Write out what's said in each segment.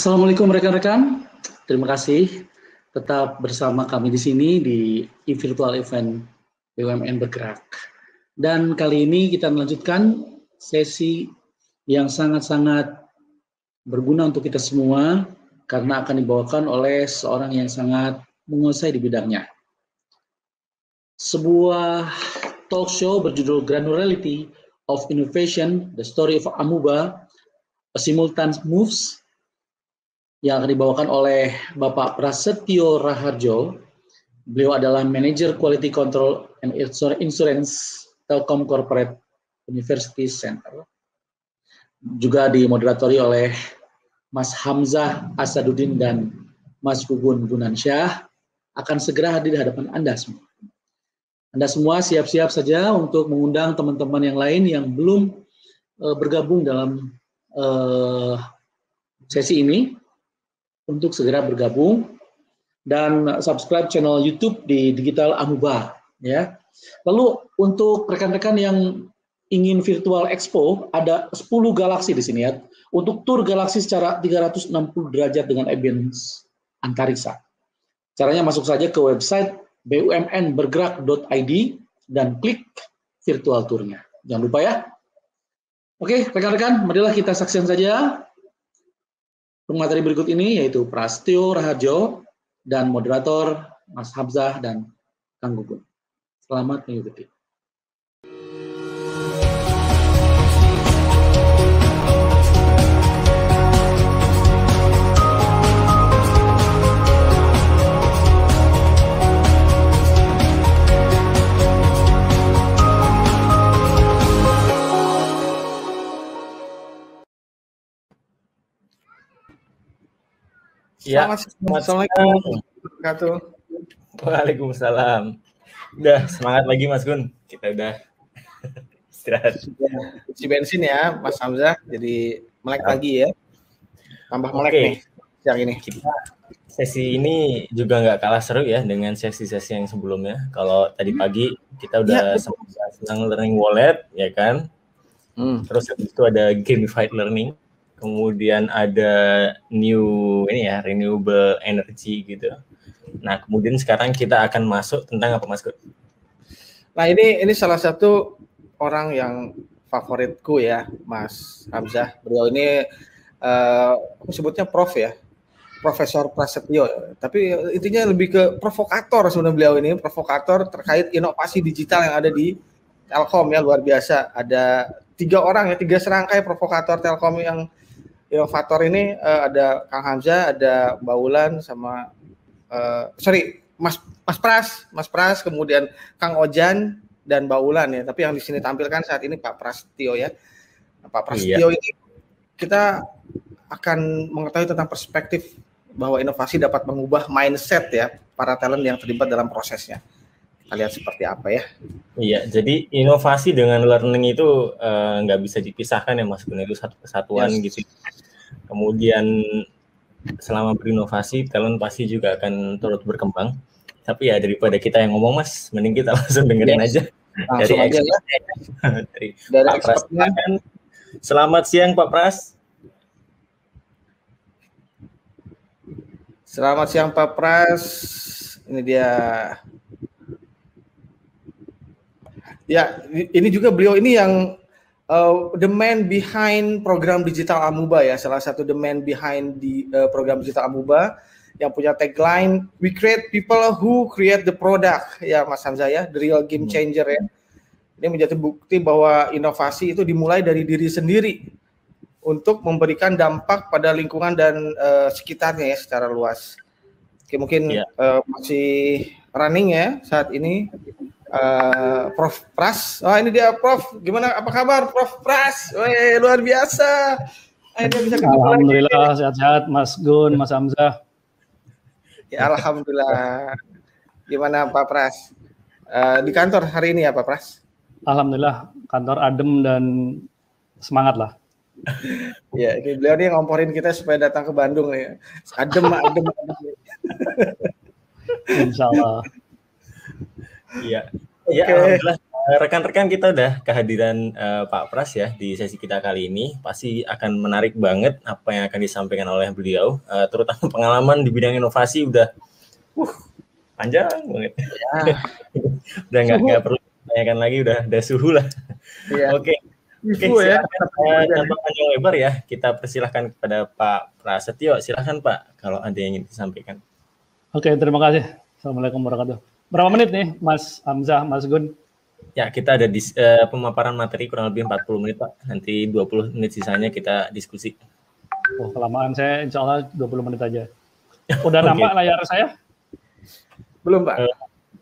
Assalamualaikum rekan-rekan. Terima kasih tetap bersama kami di sini di e-virtual event BUMN Bergerak. Dan kali ini kita melanjutkan sesi yang sangat-sangat berguna untuk kita semua karena akan dibawakan oleh seorang yang sangat menguasai di bidangnya. Sebuah talk show berjudul Granularity of Innovation, The Story of Amoeba, A Simultaneous Moves, yang akan dibawakan oleh Bapak Prasetyo Raharjo. Beliau adalah Manager Quality Control and Insurance Telkom Corporate University Center. Juga dimoderatori oleh Mas Hamzah Asaduddin dan Mas Gugun Gunansyah, akan segera hadir di hadapan Anda semua. Anda semua siap-siap saja untuk mengundang teman-teman yang lain yang belum bergabung dalam sesi ini, untuk segera bergabung dan subscribe channel YouTube di Digital Amoeba, ya. Lalu untuk rekan-rekan yang ingin virtual expo, ada 10 galaksi di sini ya. Untuk tur galaksi secara 360 derajat dengan ambience antariksa. Caranya masuk saja ke website bumnbergerak.id dan klik virtual tournya. Jangan lupa ya. Oke, rekan-rekan, marilah kita saksikan saja materi berikut ini, yaitu Prasetyo Raharjo dan moderator Mas Hamzah dan Kang Gugun. Selamat mengikuti. Ya, Assalamualaikum. Waalaikumsalam. Udah semangat lagi Mas Gun. Kita udah istirahat. Isi bensin ya Mas Hamzah. Jadi melek lagi ya. Tambah melek nih siang ini. Sesi ini juga nggak kalah seru ya dengan sesi-sesi yang sebelumnya. Kalau tadi pagi kita udah senang learning wallet ya kan. Terus habis itu ada gamified learning. Kemudian ada renewable energy gitu. Nah, kemudian sekarang kita akan masuk tentang apa Mas Gun? Nah, ini salah satu orang yang favoritku ya, Mas Hamzah. Beliau ini aku sebutnya Prof ya. Profesor Prasetyo. Tapi intinya lebih ke provokator sebenarnya beliau ini, provokator terkait inovasi digital yang ada di Telkom ya, luar biasa. Ada 3 orang ya, 3 serangkai provokator Telkom yang inovator ini, ada Kang Hamzah, ada Mbak Wulan, sama Mas Pras, kemudian Kang Ojan dan Mbak Wulan ya. Tapi yang di sini tampilkan saat ini Pak Prasetyo ya. Pak Prasetyo ini kita akan mengetahui tentang perspektif bahwa inovasi dapat mengubah mindset ya para talent yang terlibat dalam prosesnya. Kita lihat seperti apa ya. Iya, jadi inovasi dengan learning itu nggak bisa dipisahkan ya Mas Gun, itu satu kesatuan gitu. Kemudian selama berinovasi, talent pasti juga akan turut berkembang. Tapi ya daripada kita yang ngomong Mas, mending kita langsung dengerin aja. Langsung dari aja ya. Dari Pak Pras. Selamat siang Pak Pras. Selamat siang Pak Pras. Ini dia. Ya, ini juga beliau ini yang the man behind program Digital Amoeba ya, salah satu the man behind di program Digital Amoeba yang punya tagline "We create people who create the product" ya Mas Hamzah ya, the real game changer ya. Ini menjadi bukti bahwa inovasi itu dimulai dari diri sendiri untuk memberikan dampak pada lingkungan dan sekitarnya ya secara luas. Oke, mungkin masih running ya saat ini. Prof Pras, ini dia Prof. Gimana? Apa kabar Prof Pras? Wih, luar biasa. Bisa alhamdulillah sehat-sehat Mas Gun, Mas Hamzah. Ya alhamdulillah. Gimana Pak Pras? Di kantor hari ini ya Pak Pras? Alhamdulillah kantor adem dan semangat lah. Ya, ini beliau nih ngomporin kita supaya datang ke Bandung nih. Adem. Insya Allah. Iya, ya, alhamdulillah rekan-rekan kita udah kehadiran Pak Pras ya di sesi kita kali ini. Pasti akan menarik banget apa yang akan disampaikan oleh beliau, terutama pengalaman di bidang inovasi udah panjang banget. Ya. Udah nggak perlu ditanyakan lagi, udah suhu lah. Ya. Oke, silakan tanpa panjang lebar ya, kita persilahkan kepada Pak Prasetyo. Silahkan Pak, kalau ada yang ingin disampaikan. Oke, terima kasih. Assalamualaikum warahmatullahi wabarakatuh. Berapa menit nih, Mas Hamzah, Mas Gun? Ya, kita ada pemaparan materi kurang lebih 40 menit, Pak. Nanti 20 menit sisanya kita diskusi. Oh, kelamaan. Saya insya Allah 20 menit aja. Udah nampak layar saya? Belum, Pak.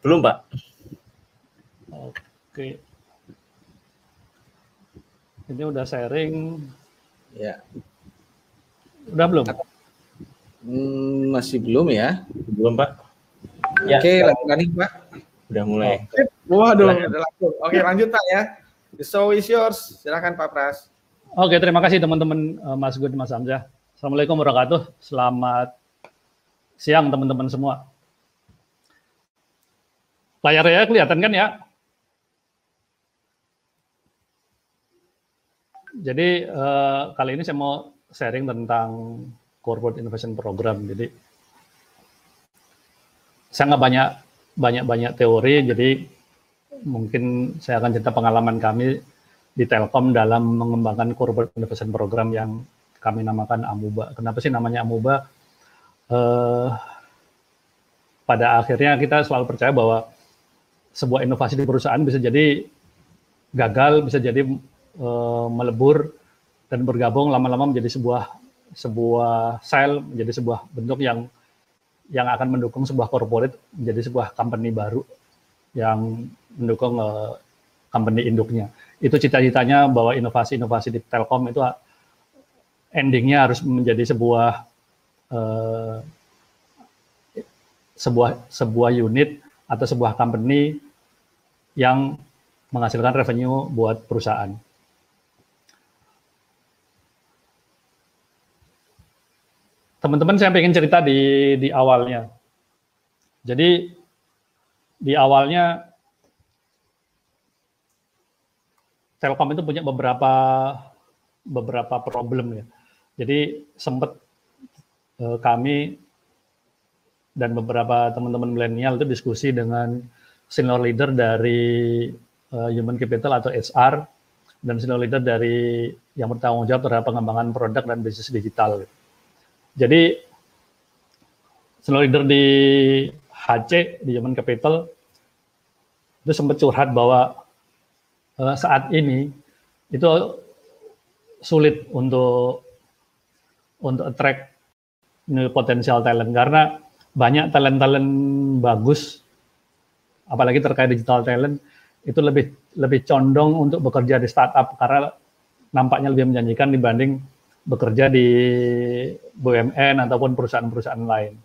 Belum, Pak. Oke. Ini udah sharing. Ya. Udah belum? Masih belum ya? Belum, Pak. Ya. Oke, lakukan nih, Pak. Udah mulai. Waduh, udah langsung. Oke, lanjut Pak ya. The show is yours. Silakan Pak Pras. Oke, terima kasih teman-teman Mas Gun, Mas Hamzah. Assalamualaikum warahmatullahi wabarakatuh. Selamat siang teman-teman semua. Layarnya kelihatan kan ya? Jadi kali ini saya mau sharing tentang Corporate Innovation Program. Jadi saya nggak banyak teori, jadi mungkin saya akan cerita pengalaman kami di Telkom dalam mengembangkan Corporate Innovation Program yang kami namakan Amuba. Kenapa sih namanya Amuba? Pada akhirnya kita selalu percaya bahwa sebuah inovasi di perusahaan bisa jadi gagal, bisa jadi melebur dan bergabung lama-lama menjadi sebuah sel, menjadi sebuah bentuk yang akan mendukung sebuah corporate menjadi sebuah company baru yang mendukung company induknya. Itu cita-citanya bahwa inovasi-inovasi di Telkom itu endingnya harus menjadi sebuah unit atau sebuah company yang menghasilkan revenue buat perusahaan. Teman-teman, saya pengen cerita di awalnya. Jadi di awalnya Telkom itu punya beberapa problem ya. Jadi sempat kami dan beberapa teman-teman milenial itu diskusi dengan senior leader dari human capital atau HR dan senior leader dari yang bertanggung jawab terhadap pengembangan produk dan bisnis digital. Jadi senior leader di HC di human capital itu sempat curhat bahwa saat ini itu sulit untuk attract new potential talent karena banyak talent bagus, apalagi terkait digital talent itu lebih condong untuk bekerja di startup karena nampaknya lebih menjanjikan dibanding bekerja di BUMN ataupun perusahaan-perusahaan lain.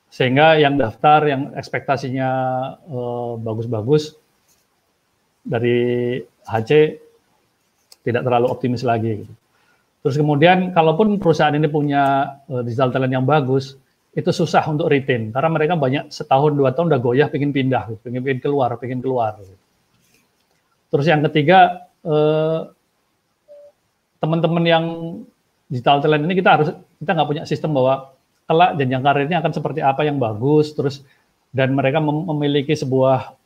Sehingga yang daftar, yang ekspektasinya bagus-bagus dari HC tidak terlalu optimis lagi. Terus kemudian, kalaupun perusahaan ini punya digital talent yang bagus, itu susah untuk retain karena mereka banyak setahun 2 tahun udah goyah, pengen pindah, pengen keluar. Terus yang ketiga, teman-teman yang digital talent ini kita nggak punya sistem bahwa kelak jenjang karirnya akan seperti apa yang bagus, terus dan mereka memiliki sebuah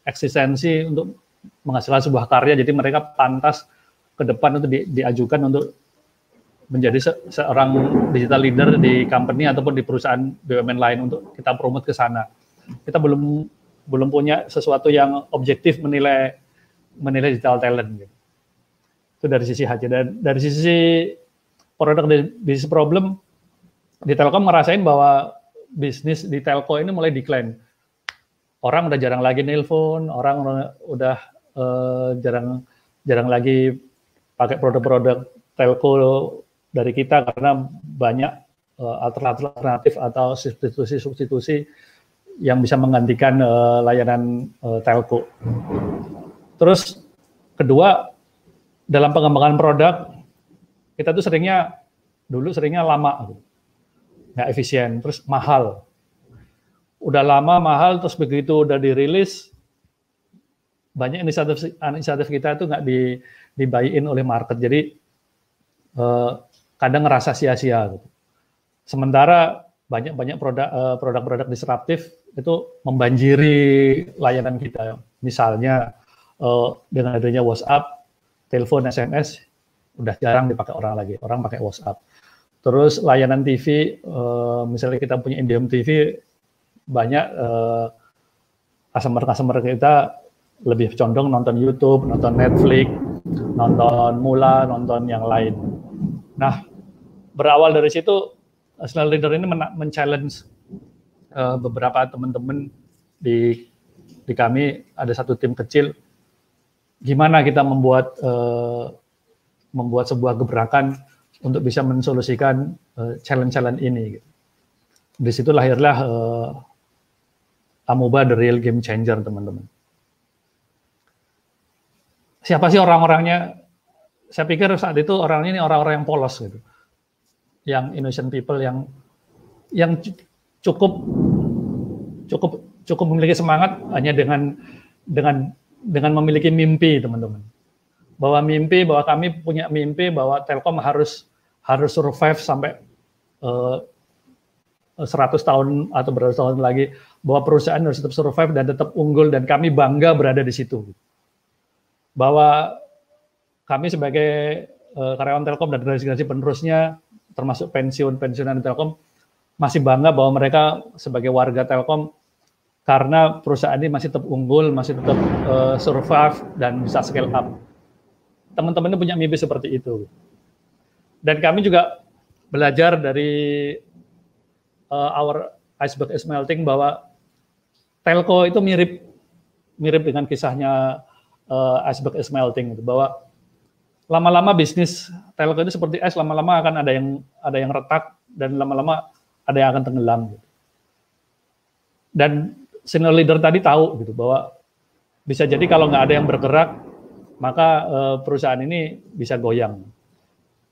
eksistensi untuk menghasilkan sebuah karya, jadi mereka pantas ke depan untuk diajukan untuk menjadi seorang digital leader di company ataupun di perusahaan BUMN lain untuk kita promote ke sana. Kita belum punya sesuatu yang objektif menilai digital talent. Gitu. Itu dari sisi HC. Dan dari sisi produk bisnis problem, di Telkom ngerasain bahwa bisnis di telco ini mulai decline. Orang udah jarang lagi nelpon, orang udah jarang lagi pakai produk-produk telco dari kita karena banyak alternatif atau substitusi yang bisa menggantikan layanan telco. Terus kedua, dalam pengembangan produk kita tuh dulu seringnya lama, nggak efisien, terus mahal. Udah lama mahal, terus begitu udah dirilis banyak inisiatif kita itu nggak dibuy-in oleh market, jadi kadang ngerasa sia-sia gitu. Sementara banyak produk-produk disruptif itu membanjiri layanan kita. Misalnya dengan adanya WhatsApp, telepon, SMS udah jarang dipakai orang lagi. Orang pakai WhatsApp. Terus layanan TV, misalnya kita punya IndiHome TV, banyak customer kita lebih condong nonton YouTube, nonton Netflix, nonton Mula, nonton yang lain. Nah, berawal dari situ, Channel Leader ini men-challenge beberapa teman-teman di kami, ada satu tim kecil, gimana kita membuat sebuah gebrakan untuk bisa mensolusikan challenge-challenge ini. Di situ lahirlah Amuba The Real Game Changer, teman-teman. Siapa sih orang-orangnya? Saya pikir saat itu orang-orang ini orang-orang yang polos gitu, yang innocent people, yang cukup memiliki semangat hanya dengan memiliki mimpi, teman-teman. Bahwa kami punya mimpi bahwa Telkom harus survive sampai 100 tahun atau berapa tahun lagi, bahwa perusahaan harus tetap survive dan tetap unggul, dan kami bangga berada di situ. Bahwa kami sebagai karyawan Telkom dan generasi penerusnya, termasuk pensiunan Telkom, masih bangga bahwa mereka sebagai warga Telkom, karena perusahaan ini masih tetap unggul, masih tetap survive dan bisa scale up. Teman-teman punya mimpi seperti itu. Dan kami juga belajar dari our iceberg is melting, bahwa telco itu mirip dengan kisahnya iceberg is melting, gitu, bahwa lama-lama bisnis telco itu seperti es, lama-lama akan ada yang retak, dan lama-lama ada yang akan tenggelam. Gitu. Dan senior leader tadi tahu gitu bahwa bisa jadi kalau nggak ada yang bergerak, maka perusahaan ini bisa goyang.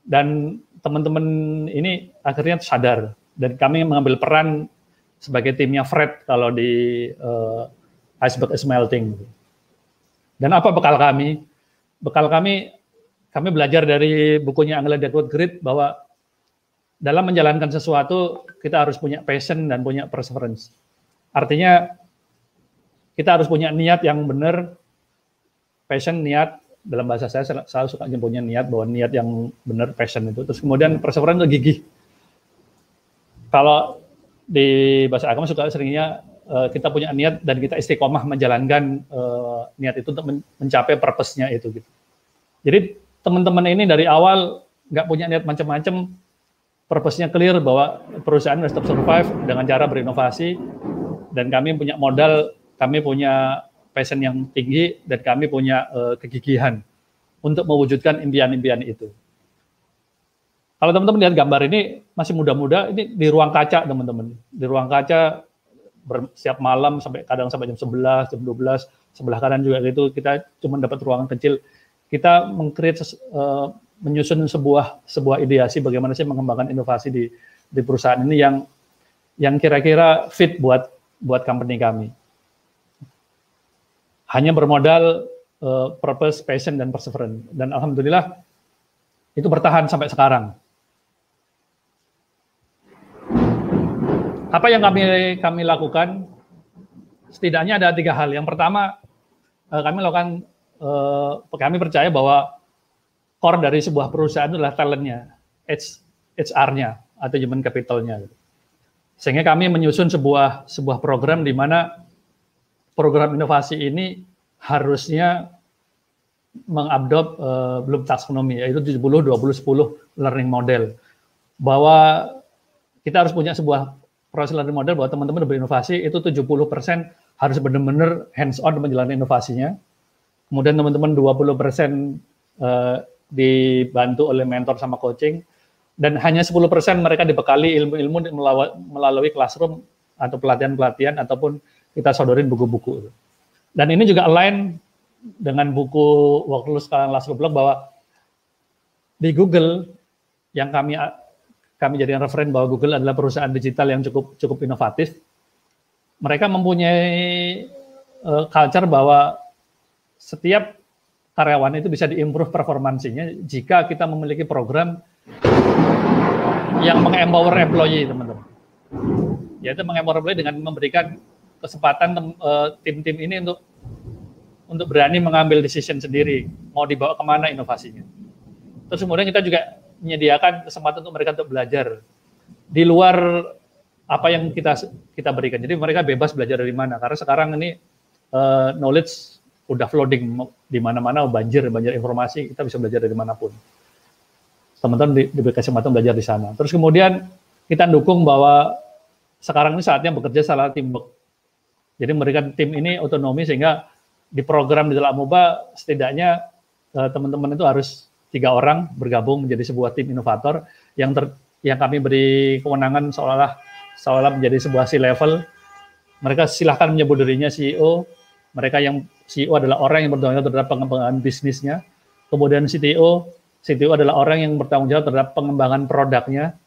Dan teman-teman ini akhirnya sadar, dan kami mengambil peran sebagai timnya Fred kalau di iceberg is melting. Dan apa bekal kami? Bekal kami belajar dari bukunya Angela Duckworth Grit, bahwa dalam menjalankan sesuatu kita harus punya passion dan punya perseverance. Artinya kita harus punya niat yang benar, passion, niat. Dalam bahasa saya suka punya niat, bahwa niat yang benar, passion itu. Terus kemudian perseverance itu gigih. Kalau di bahasa agama seringnya kita punya niat dan kita istiqomah menjalankan niat itu untuk mencapai purpose-nya itu. Gitu. Jadi teman-teman ini dari awal nggak punya niat macam-macam, purpose-nya clear bahwa perusahaan harus tetap survive dengan cara berinovasi, dan kami punya modal, kami punya passion yang tinggi, dan kami punya kegigihan untuk mewujudkan impian-impian itu. Kalau teman-teman lihat gambar ini, masih muda-muda, ini di ruang kaca, teman-teman. Di ruang kaca, setiap malam, kadang sampai jam 11, jam 12, sebelah kanan juga gitu, kita cuma dapat ruangan kecil. Kita menyusun sebuah ideasi bagaimana sih mengembangkan inovasi di perusahaan ini yang kira-kira fit buat company kami. Hanya bermodal purpose, passion, dan perseverance. Dan alhamdulillah itu bertahan sampai sekarang. Apa yang kami lakukan? Setidaknya ada 3 hal. Yang pertama, kami percaya bahwa core dari sebuah perusahaan adalah talentnya, HR-nya atau human capital-nya. Sehingga kami menyusun sebuah program di mana program inovasi ini harusnya mengadop Bloom Taxonomy, yaitu 70-20-10 learning model. Bahwa kita harus punya sebuah proses learning model bahwa teman-teman berinovasi itu 70% harus benar-benar hands-on menjalani inovasinya. Kemudian teman-teman 20% dibantu oleh mentor sama coaching, dan hanya 10% mereka dibekali ilmu-ilmu melalui classroom atau pelatihan-pelatihan ataupun kita sodorin buku-buku. Dan ini juga align dengan buku Work Loose Laszlo Bock, bahwa di Google yang kami jadikan referen bahwa Google adalah perusahaan digital yang cukup inovatif. Mereka mempunyai culture bahwa setiap karyawan itu bisa diimprove performansinya jika kita memiliki program yang mengempower employee, teman-teman. Yaitu mengempower employee dengan memberikan kesempatan tim-tim ini untuk berani mengambil decision sendiri, mau dibawa kemana inovasinya. Terus kemudian kita juga menyediakan kesempatan untuk mereka untuk belajar di luar apa yang kita berikan. Jadi mereka bebas belajar dari mana. Karena sekarang ini knowledge udah flooding di mana-mana, banjir informasi, kita bisa belajar dari manapun. Teman-teman diberi kesempatan belajar di sana. Terus kemudian kita dukung bahwa sekarang ini saatnya bekerja secara teamwork. Jadi memberikan tim ini otonomi sehingga di program di dalam Amuba setidaknya teman-teman itu harus 3 orang bergabung menjadi sebuah tim inovator yang kami beri kewenangan seolah-olah menjadi sebuah C-level. Mereka silahkan menyebut dirinya CEO. Mereka yang CEO adalah orang yang bertanggung jawab terhadap pengembangan bisnisnya. Kemudian CTO adalah orang yang bertanggung jawab terhadap pengembangan produknya.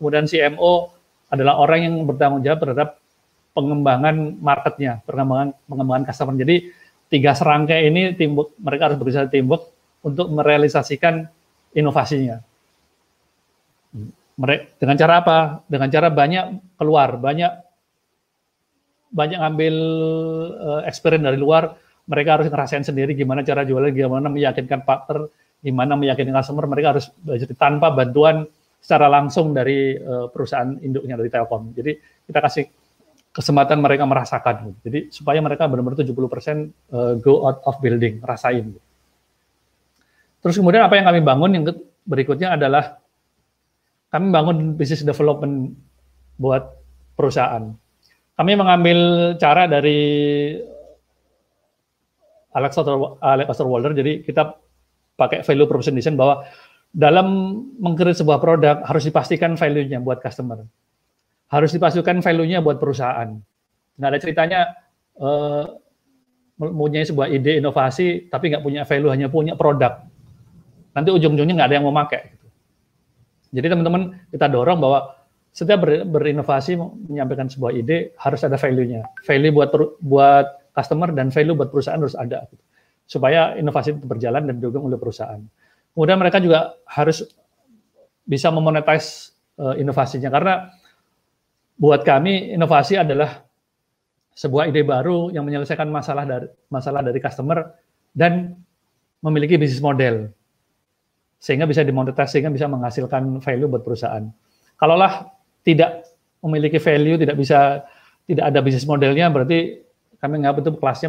Kemudian CMO adalah orang yang bertanggung jawab terhadap pengembangan marketnya, pengembangan customer. Jadi 3 serangkai ini teamwork, mereka harus bekerja teamwork untuk merealisasikan inovasinya. Dengan cara apa? Dengan cara banyak keluar, banyak ngambil experience dari luar. Mereka harus ngerasain sendiri gimana cara jualan, gimana meyakinkan partner, gimana meyakinkan customer. Mereka harus belajar tanpa bantuan secara langsung dari perusahaan induknya, dari Telkom. Jadi kita kasih kesempatan mereka merasakan. Jadi supaya mereka benar-benar 70% go out of building, rasain. Terus kemudian apa yang kami bangun yang berikutnya adalah kami bangun business development buat perusahaan. Kami mengambil cara dari Alex Osterwalder, jadi kita pakai value proposition design bahwa dalam meng-create sebuah produk harus dipastikan value-nya buat customer. Harus dipastikan value-nya buat perusahaan. Nggak ada ceritanya mempunyai sebuah ide inovasi tapi nggak punya value, hanya punya produk. Nanti ujung-ujungnya nggak ada yang mau pakai. Jadi teman-teman kita dorong bahwa setiap berinovasi menyampaikan sebuah ide harus ada value-nya. Value buat customer dan value buat perusahaan harus ada. Supaya inovasi itu berjalan dan didukung oleh perusahaan. Kemudian mereka juga harus bisa memonetize inovasinya. Karena buat kami inovasi adalah sebuah ide baru yang menyelesaikan masalah dari customer dan memiliki bisnis model. Sehingga bisa dimonetize, sehingga bisa menghasilkan value buat perusahaan. Kalaulah tidak memiliki value, tidak ada bisnis modelnya, berarti kami anggap itu kelasnya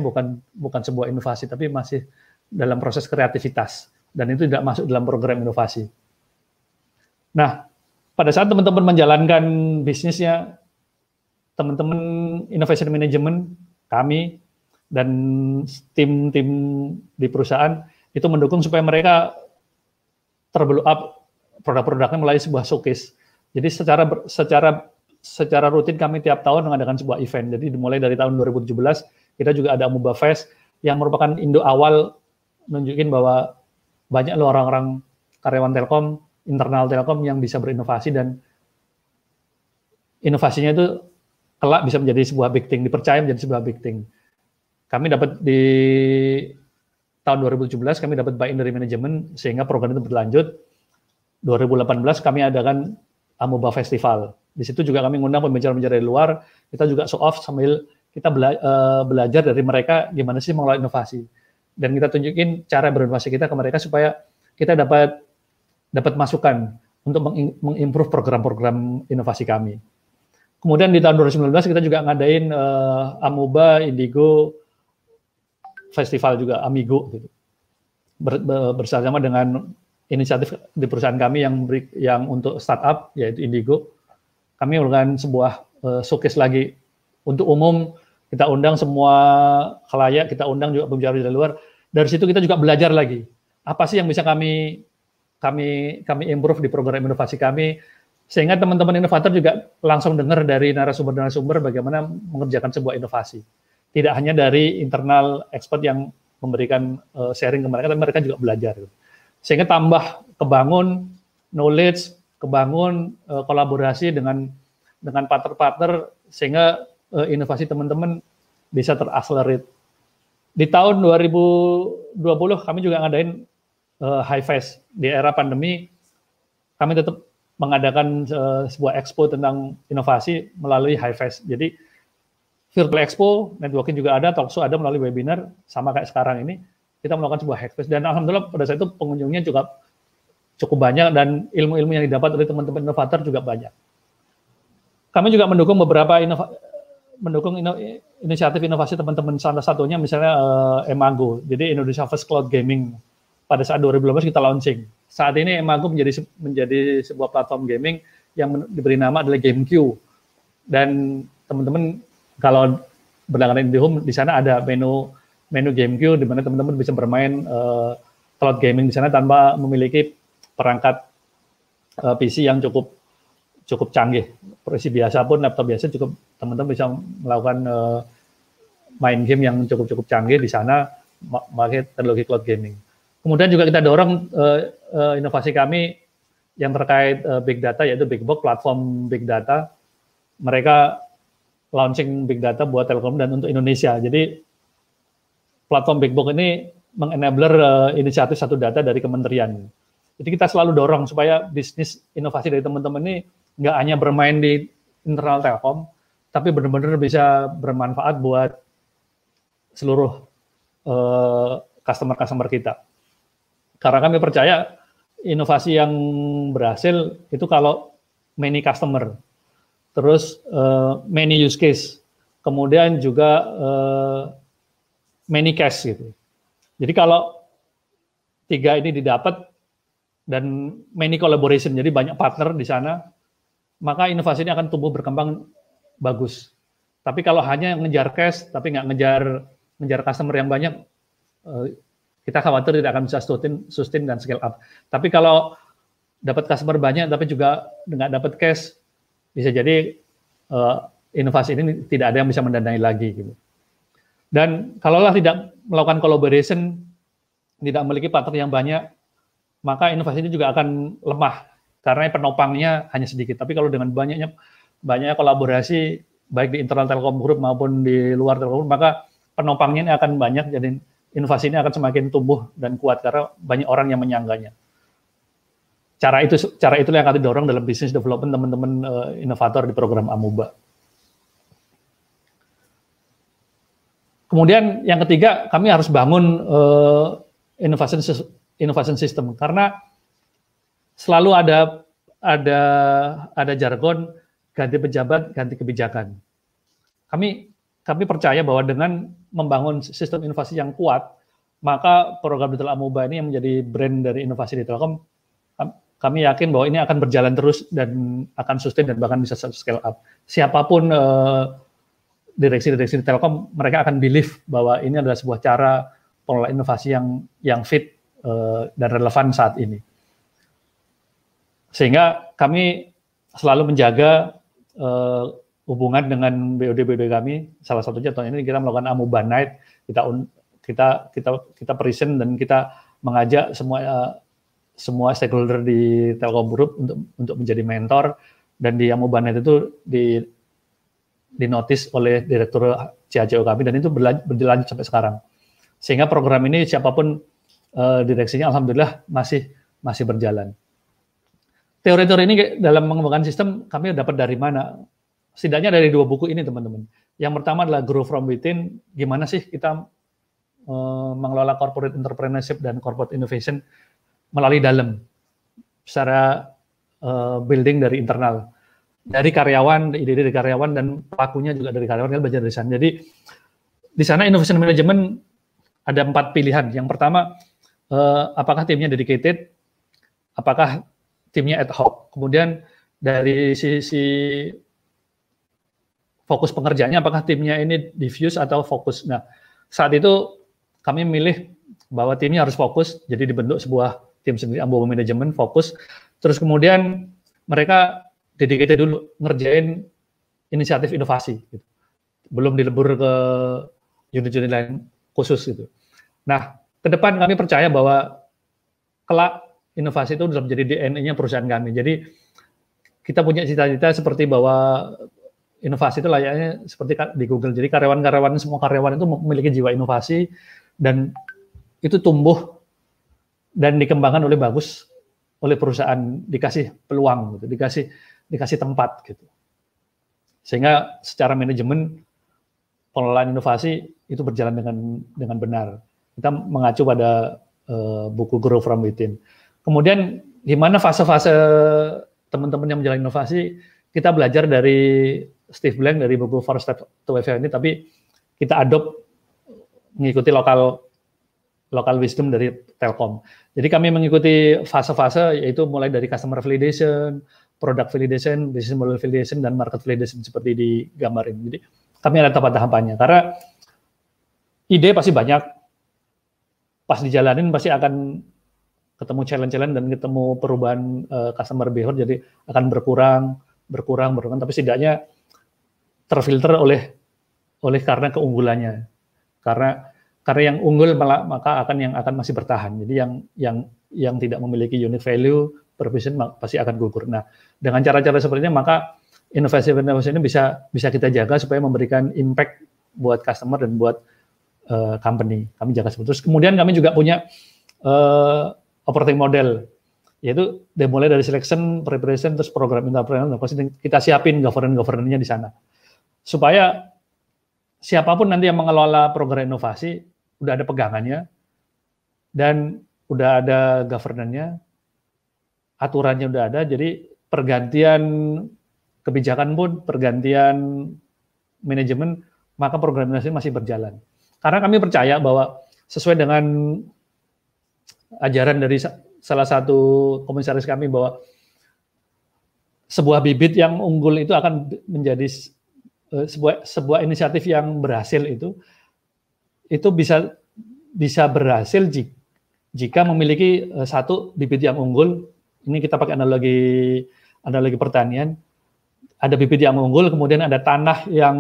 bukan sebuah inovasi, tapi masih dalam proses kreativitas, dan itu tidak masuk dalam program inovasi. Nah, pada saat teman-teman menjalankan bisnisnya, teman-teman innovation management, kami, dan tim-tim di perusahaan, itu mendukung supaya mereka terblow up produk-produknya melalui sebuah showcase. Jadi secara rutin kami tiap tahun mengadakan sebuah event. Jadi dimulai dari tahun 2017 kita juga ada Amuba Fest yang merupakan induk awal nunjukin bahwa banyak loh orang-orang karyawan Telkom, internal Telkom yang bisa berinovasi dan inovasinya itu kelak bisa menjadi sebuah big thing, dipercaya menjadi sebuah big thing. Kami dapat di tahun 2017 kami dapat buy-in dari manajemen sehingga program itu berlanjut. 2018 kami adakan Amuba Festival. Di situ juga kami ngundang pembicara-pembicara dari luar. Kita juga show off sambil kita belajar dari mereka gimana sih mengelola inovasi. Dan kita tunjukin cara berinovasi kita ke mereka supaya kita dapat masukan untuk mengimprove program-program inovasi kami. Kemudian di tahun 2019 kita juga ngadain Amuba Indigo Festival juga, Amigo gitu. Bersama dengan inisiatif di perusahaan kami yang untuk startup yaitu Indigo. Kami melakukan sebuah showcase lagi untuk umum, kita undang semua khalayak, kita undang juga pembicara dari luar. Dari situ kita juga belajar lagi. Apa sih yang bisa kami improve di program inovasi kami sehingga teman-teman inovator juga langsung dengar dari narasumber-narasumber bagaimana mengerjakan sebuah inovasi. Tidak hanya dari internal expert yang memberikan sharing ke mereka, tapi mereka juga belajar. Sehingga tambah kebangun knowledge, kebangun kolaborasi dengan partner-partner, sehingga inovasi teman-teman bisa teraccelerate. Di tahun 2020 kami juga ngadain HiFest. Di era pandemi kami tetap mengadakan sebuah expo tentang inovasi melalui HiFest. Jadi virtual expo, networking juga ada, talkshow ada melalui webinar, sama kayak sekarang ini kita melakukan sebuah HiFest. Dan alhamdulillah pada saat itu pengunjungnya juga cukup banyak dan ilmu-ilmu yang didapat oleh teman-teman inovator juga banyak. Kami juga mendukung beberapa inisiatif inovasi teman-teman, salah satunya misalnya Emago, jadi Indonesia First Cloud Gaming. Pada saat 2012 kita launching. Saat ini Emago menjadi sebuah platform gaming yang diberi nama adalah GameQ. Dan teman-teman kalau berlangganan IndiHome, di sana ada menu GameQ di mana teman-teman bisa bermain cloud gaming di sana tanpa memiliki perangkat PC yang cukup canggih. PC biasa pun, laptop biasa cukup, teman-teman bisa melakukan main game yang cukup canggih di sana pakai teknologi cloud gaming. Kemudian juga kita dorong inovasi kami yang terkait big data, yaitu Big Box, platform big data. Mereka launching big data buat Telkom dan untuk Indonesia. Jadi platform Big Box ini mengenabler inisiatif satu data dari kementerian. Jadi kita selalu dorong supaya bisnis inovasi dari teman-teman ini nggak hanya bermain di internal Telkom, tapi benar-benar bisa bermanfaat buat seluruh customer kita. Karena kami percaya inovasi yang berhasil itu kalau many customer, terus many use case, kemudian juga many cash gitu. Jadi kalau 3 ini didapat dan many collaboration, jadi banyak partner di sana, maka inovasi ini akan tumbuh berkembang bagus. Tapi kalau hanya ngejar cash, tapi nggak ngejar customer yang banyak, kita khawatir tidak akan bisa sustain dan scale up. Tapi kalau dapat customer banyak, tapi juga nggak dapat cash, bisa jadi inovasi ini tidak ada yang bisa mendanai lagi. Gitu. Dan kalaulah tidak melakukan collaboration, tidak memiliki partner yang banyak, maka inovasi ini juga akan lemah karena penopangnya hanya sedikit. Tapi kalau dengan banyaknya kolaborasi, baik di internal Telkom Group maupun di luar Telkom Group, maka penopangnya ini akan banyak, jadi inovasi ini akan semakin tumbuh dan kuat karena banyak orang yang menyangganya. Cara itulah yang akan didorong dalam business development teman-teman inovator di program Amuba. Kemudian yang ketiga, kami harus bangun innovation system karena selalu ada jargon ganti pejabat, ganti kebijakan. Kami percaya bahwa dengan membangun sistem inovasi yang kuat, maka program Digital Amuba ini yang menjadi brand dari inovasi di Telkom, kami yakin bahwa ini akan berjalan terus dan akan sustain dan bahkan bisa scale up. Siapapun direksi-direksi di Telkom, mereka akan believe bahwa ini adalah sebuah cara pengelolaan inovasi yang fit dan relevan saat ini. Sehingga kami selalu menjaga hubungan dengan BOD kami. Salah satunya tahun ini kita melakukan Amuba Night, kita present dan kita mengajak semua stakeholder di Telkom Group untuk menjadi mentor, dan di Amuba Night itu dinotis oleh direktur CHCO kami, dan itu berlanjut sampai sekarang. Sehingga program ini siapapun direksinya alhamdulillah masih berjalan. Teori-teori ini dalam mengembangkan sistem kami dapat dari mana? Setidaknya dari 2 buku ini, teman-teman. Yang pertama adalah Grow From Within, gimana sih kita mengelola corporate entrepreneurship dan corporate innovation melalui dalam, secara building dari internal. Dari karyawan, ide dari karyawan, dan pelakunya juga dari karyawan, kita belajar dari sana. Jadi di sana innovation management ada 4 pilihan. Yang pertama, apakah timnya dedicated, apakah timnya ad hoc. Kemudian dari sisi fokus pengerjaannya, apakah timnya ini diffuse atau fokus. Nah, saat itu kami milih bahwa timnya harus fokus, jadi dibentuk sebuah tim sendiri, Amuba Management, fokus. Terus kemudian mereka dedicated dulu, ngerjain inisiatif inovasi. Gitu. Belum dilebur ke unit-unit lain khusus. Gitu. Nah, ke depan kami percaya bahwa kelak inovasi itu sudah menjadi DNA-nya perusahaan kami. Jadi kita punya cita-cita seperti bahwa inovasi itu layaknya seperti di Google. Jadi semua karyawan itu memiliki jiwa inovasi dan itu tumbuh dan dikembangkan oleh perusahaan, dikasih peluang gitu, dikasih tempat gitu. Sehingga secara manajemen pengelolaan inovasi itu berjalan dengan benar. Kita mengacu pada buku Grow From Within. Kemudian gimana fase-fase teman-teman yang menjalani inovasi, kita belajar dari Steve Blank dari buku 4 Steps to WFH ini, tapi kita adopt mengikuti local wisdom dari Telkom. Jadi kami mengikuti fase-fase, yaitu mulai dari customer validation, product validation, business model validation, dan market validation seperti di gambar ini. Jadi kami ada tahapan-tahapannya. Karena ide pasti banyak, pas dijalanin pasti akan ketemu challenge-challenge dan ketemu perubahan customer behavior, jadi akan berkurang, tapi setidaknya terfilter oleh karena keunggulannya. Karena yang unggul maka yang akan masih bertahan. Jadi yang tidak memiliki unique value, provision pasti akan gugur. Nah, dengan cara-cara seperti ini maka inovasi ini bisa kita jaga supaya memberikan impact buat customer dan buat company. Kami jaga seperti itu. Terus kemudian kami juga punya operating model, yaitu mulai dari selection, preparation, terus program entrepreneurial, kita siapin governance-nya di sana. Supaya siapapun nanti yang mengelola program inovasi, udah ada pegangannya, dan udah ada governance-nya, aturannya udah ada, jadi pergantian kebijakan pun, pergantian manajemen, maka program inovasi masih berjalan. Karena kami percaya bahwa sesuai dengan ajaran dari salah satu komisaris kami bahwa sebuah bibit yang unggul itu akan menjadi sebuah inisiatif yang berhasil itu bisa berhasil jika memiliki satu bibit yang unggul. Ini kita pakai analogi pertanian. Ada bibit yang unggul, kemudian ada tanah yang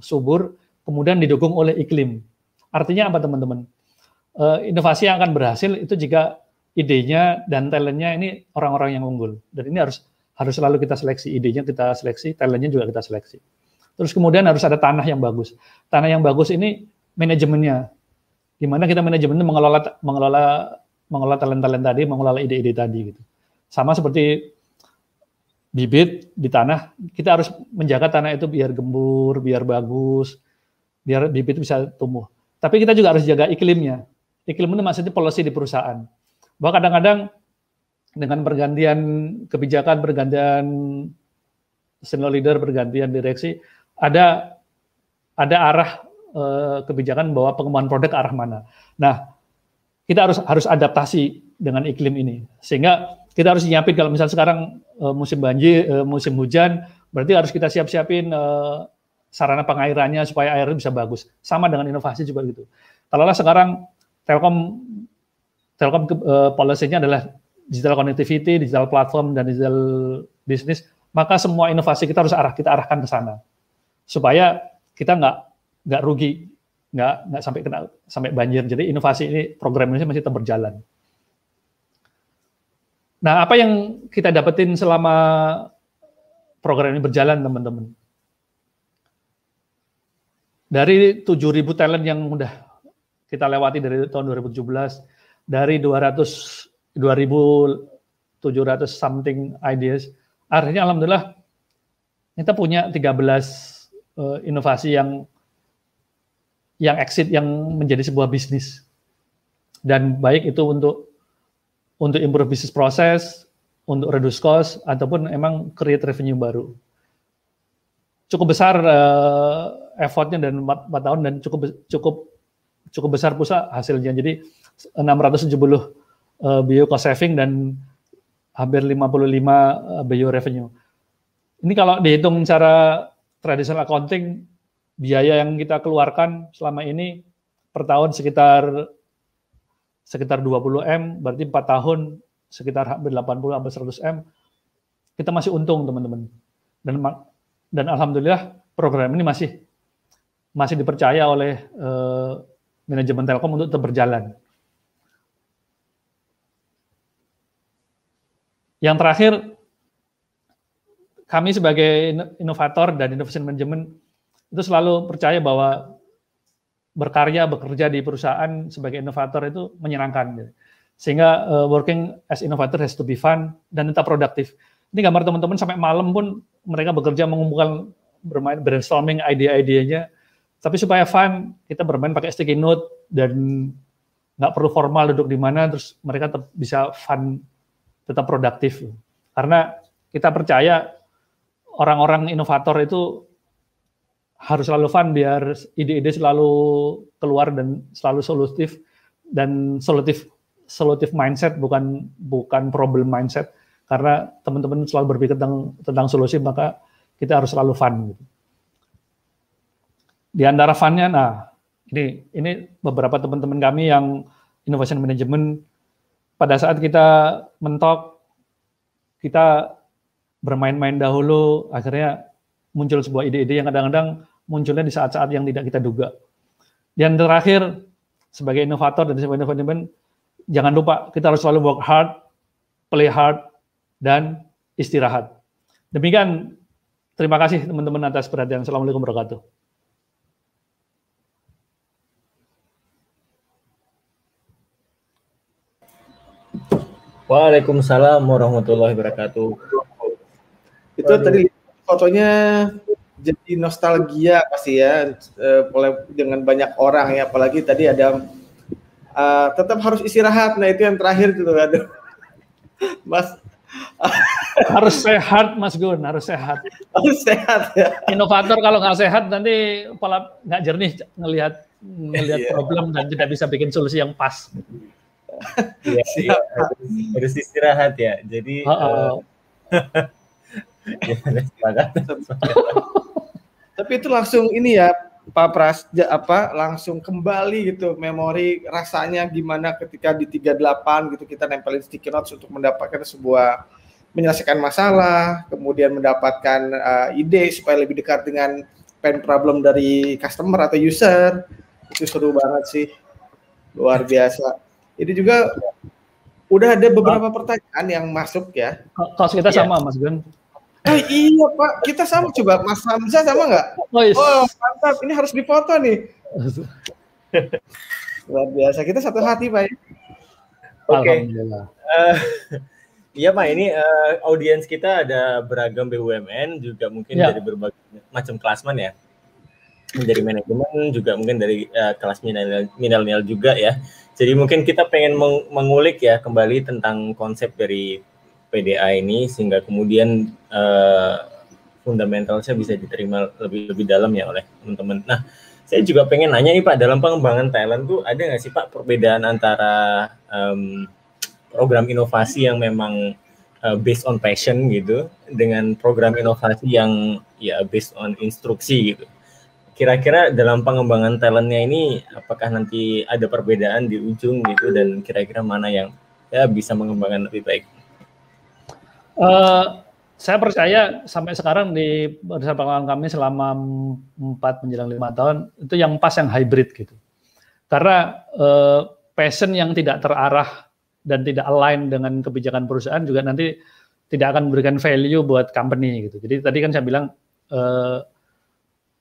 subur, kemudian didukung oleh iklim. Artinya apa teman-teman? Inovasi yang akan berhasil itu jika idenya dan talentnya ini orang-orang yang unggul. Dan ini harus selalu kita seleksi, idenya kita seleksi, talentnya juga kita seleksi. Terus kemudian harus ada tanah yang bagus. Tanah yang bagus ini manajemennya. Gimana kita manajemennya mengelola talent-talent tadi, mengelola ide-ide tadi gitu. Sama seperti bibit di tanah, kita harus menjaga tanah itu biar gembur, biar bagus, biar bibit bisa tumbuh. Tapi kita juga harus jaga iklimnya. Iklim itu maksudnya policy di perusahaan. Bahwa kadang-kadang dengan pergantian kebijakan, pergantian senior leader, pergantian direksi, ada arah kebijakan bahwa pengembangan produk ke arah mana. Nah, kita harus adaptasi dengan iklim ini. Sehingga kita harus nyiapin kalau misalnya sekarang musim banjir, musim hujan, berarti harus kita siapin sarana pengairannya supaya airnya bisa bagus. Sama dengan inovasi juga gitu. Kalaulah sekarang Telkom policy-nya adalah digital connectivity, digital platform, dan digital business, maka semua inovasi kita kita arahkan ke sana. Supaya kita nggak rugi, nggak sampai banjir. Jadi inovasi ini, program ini masih tetap berjalan. Nah, apa yang kita dapetin selama program ini berjalan, teman-teman? Dari 7.000 talent yang udah kita lewati dari tahun 2017, dari 2.700 something ideas, akhirnya alhamdulillah kita punya 13 inovasi yang exit, yang menjadi sebuah bisnis. Dan baik itu untuk improve bisnis proses, untuk reduce cost, ataupun emang create revenue baru. Cukup besar effortnya dan 4 tahun, dan cukup besar pula hasilnya. Jadi 670 bio cost saving dan hampir 55 bio revenue. Ini kalau dihitung secara traditional accounting, biaya yang kita keluarkan selama ini per tahun sekitar 20 M, berarti 4 tahun sekitar hampir 80 sampai 100 M. Kita masih untung, teman-teman. Dan alhamdulillah program ini masih dipercaya oleh manajemen Telkom untuk tetap berjalan. Yang terakhir, kami sebagai inovator dan innovation management itu selalu percaya bahwa bekerja di perusahaan sebagai inovator itu menyenangkan. Sehingga working as innovator has to be fun dan tetap produktif. Ini gambar teman-teman sampai malam pun mereka bekerja mengumpulkan bermain brainstorming ide-idenya. Tapi supaya fun, kita bermain pakai sticky note dan nggak perlu formal duduk di mana, terus mereka tetap bisa fun, tetap produktif. Karena kita percaya orang-orang inovator itu harus selalu fun biar ide-ide selalu keluar dan selalu solutif dan solutif mindset bukan problem mindset, karena teman-teman selalu berpikir tentang solusi, maka kita harus selalu fun gitu. Di antara funnya, nah ini beberapa teman-teman kami yang innovation management, pada saat kita mentok, kita bermain-main dahulu, akhirnya muncul sebuah ide-ide yang kadang-kadang munculnya di saat-saat yang tidak kita duga. Dan terakhir, sebagai inovator dan sebagai innovation, jangan lupa kita harus selalu work hard, play hard, dan istirahat. Demikian, terima kasih teman-teman atas perhatian. Assalamualaikum warahmatullahi wabarakatuh. Waalaikumsalam warahmatullahi wabarakatuh. Itu tadi fotonya jadi nostalgia pasti ya, dengan banyak orang ya, apalagi tadi ada tetap harus istirahat. Nah itu yang terakhir gitu, aduh, Mas. Harus sehat, Mas Gun, harus sehat. Harus sehat ya. Inovator kalau nggak sehat nanti kepala nggak jernih ngelihat problem dan tidak bisa bikin solusi yang pas. Iya, harus istirahat ya. Jadi tapi itu langsung ini ya Pak Pras, langsung kembali gitu memori rasanya gimana ketika di 38 gitu kita nempelin sticky notes untuk mendapatkan sebuah menyelesaikan masalah, kemudian mendapatkan ide supaya lebih dekat dengan pain problem dari customer atau user. Itu seru banget sih, luar biasa. Ini juga udah ada beberapa pertanyaan yang masuk ya. Kaos kita sama, Mas Gun. Oh iya Pak, kita sama. Coba Mas Hamzah sama nggak? Oh mantap, ini harus difoto nih. Luar biasa, kita satu hati Pak. Oke. Iya Pak, ini audiens kita ada beragam BUMN, juga mungkin dari berbagai macam klasman ya. Dari manajemen, juga mungkin dari kelas milenial juga ya. Jadi mungkin kita pengen mengulik ya kembali tentang konsep dari PDA ini, sehingga kemudian fundamentalnya bisa diterima lebih dalam ya oleh teman-teman. Nah, saya juga pengen nanya nih Pak, dalam pengembangan talent tuh ada nggak sih Pak perbedaan antara program inovasi yang memang based on passion gitu, dengan program inovasi yang ya based on instruksi gitu? Kira-kira dalam pengembangan talentnya ini, apakah nanti ada perbedaan di ujung gitu, dan kira-kira mana yang ya bisa mengembangkan lebih baik? Saya percaya sampai sekarang di pengalaman kami selama 4 menjelang 5 tahun, itu yang pas yang hybrid gitu. Karena passion yang tidak terarah dan tidak align dengan kebijakan perusahaan juga nanti tidak akan memberikan value buat company gitu. Jadi tadi kan saya bilang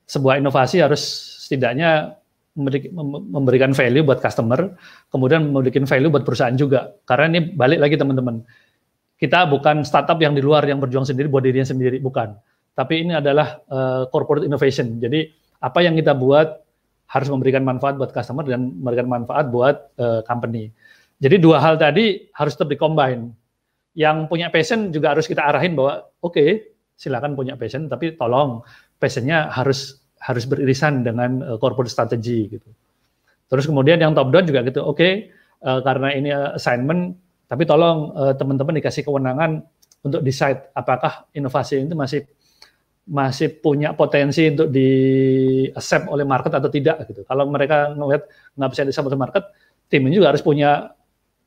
sebuah inovasi harus setidaknya memberikan value buat customer, kemudian memberikan value buat perusahaan juga. Karena ini balik lagi teman-teman, kita bukan startup yang di luar yang berjuang sendiri buat dirinya sendiri, bukan. Tapi ini adalah corporate innovation. Jadi apa yang kita buat harus memberikan manfaat buat customer dan memberikan manfaat buat company. Jadi dua hal tadi harus tetap di-combine. Yang punya passion juga harus kita arahin bahwa oke, silakan punya passion, tapi tolong passionnya harus beririsan dengan corporate strategy gitu. Terus kemudian yang top down juga gitu, oke, karena ini assignment, tapi tolong teman-teman dikasih kewenangan untuk decide apakah inovasi itu masih punya potensi untuk di accept oleh market atau tidak gitu. Kalau mereka ngelihat nggak bisa di accept oleh market, tim ini juga harus punya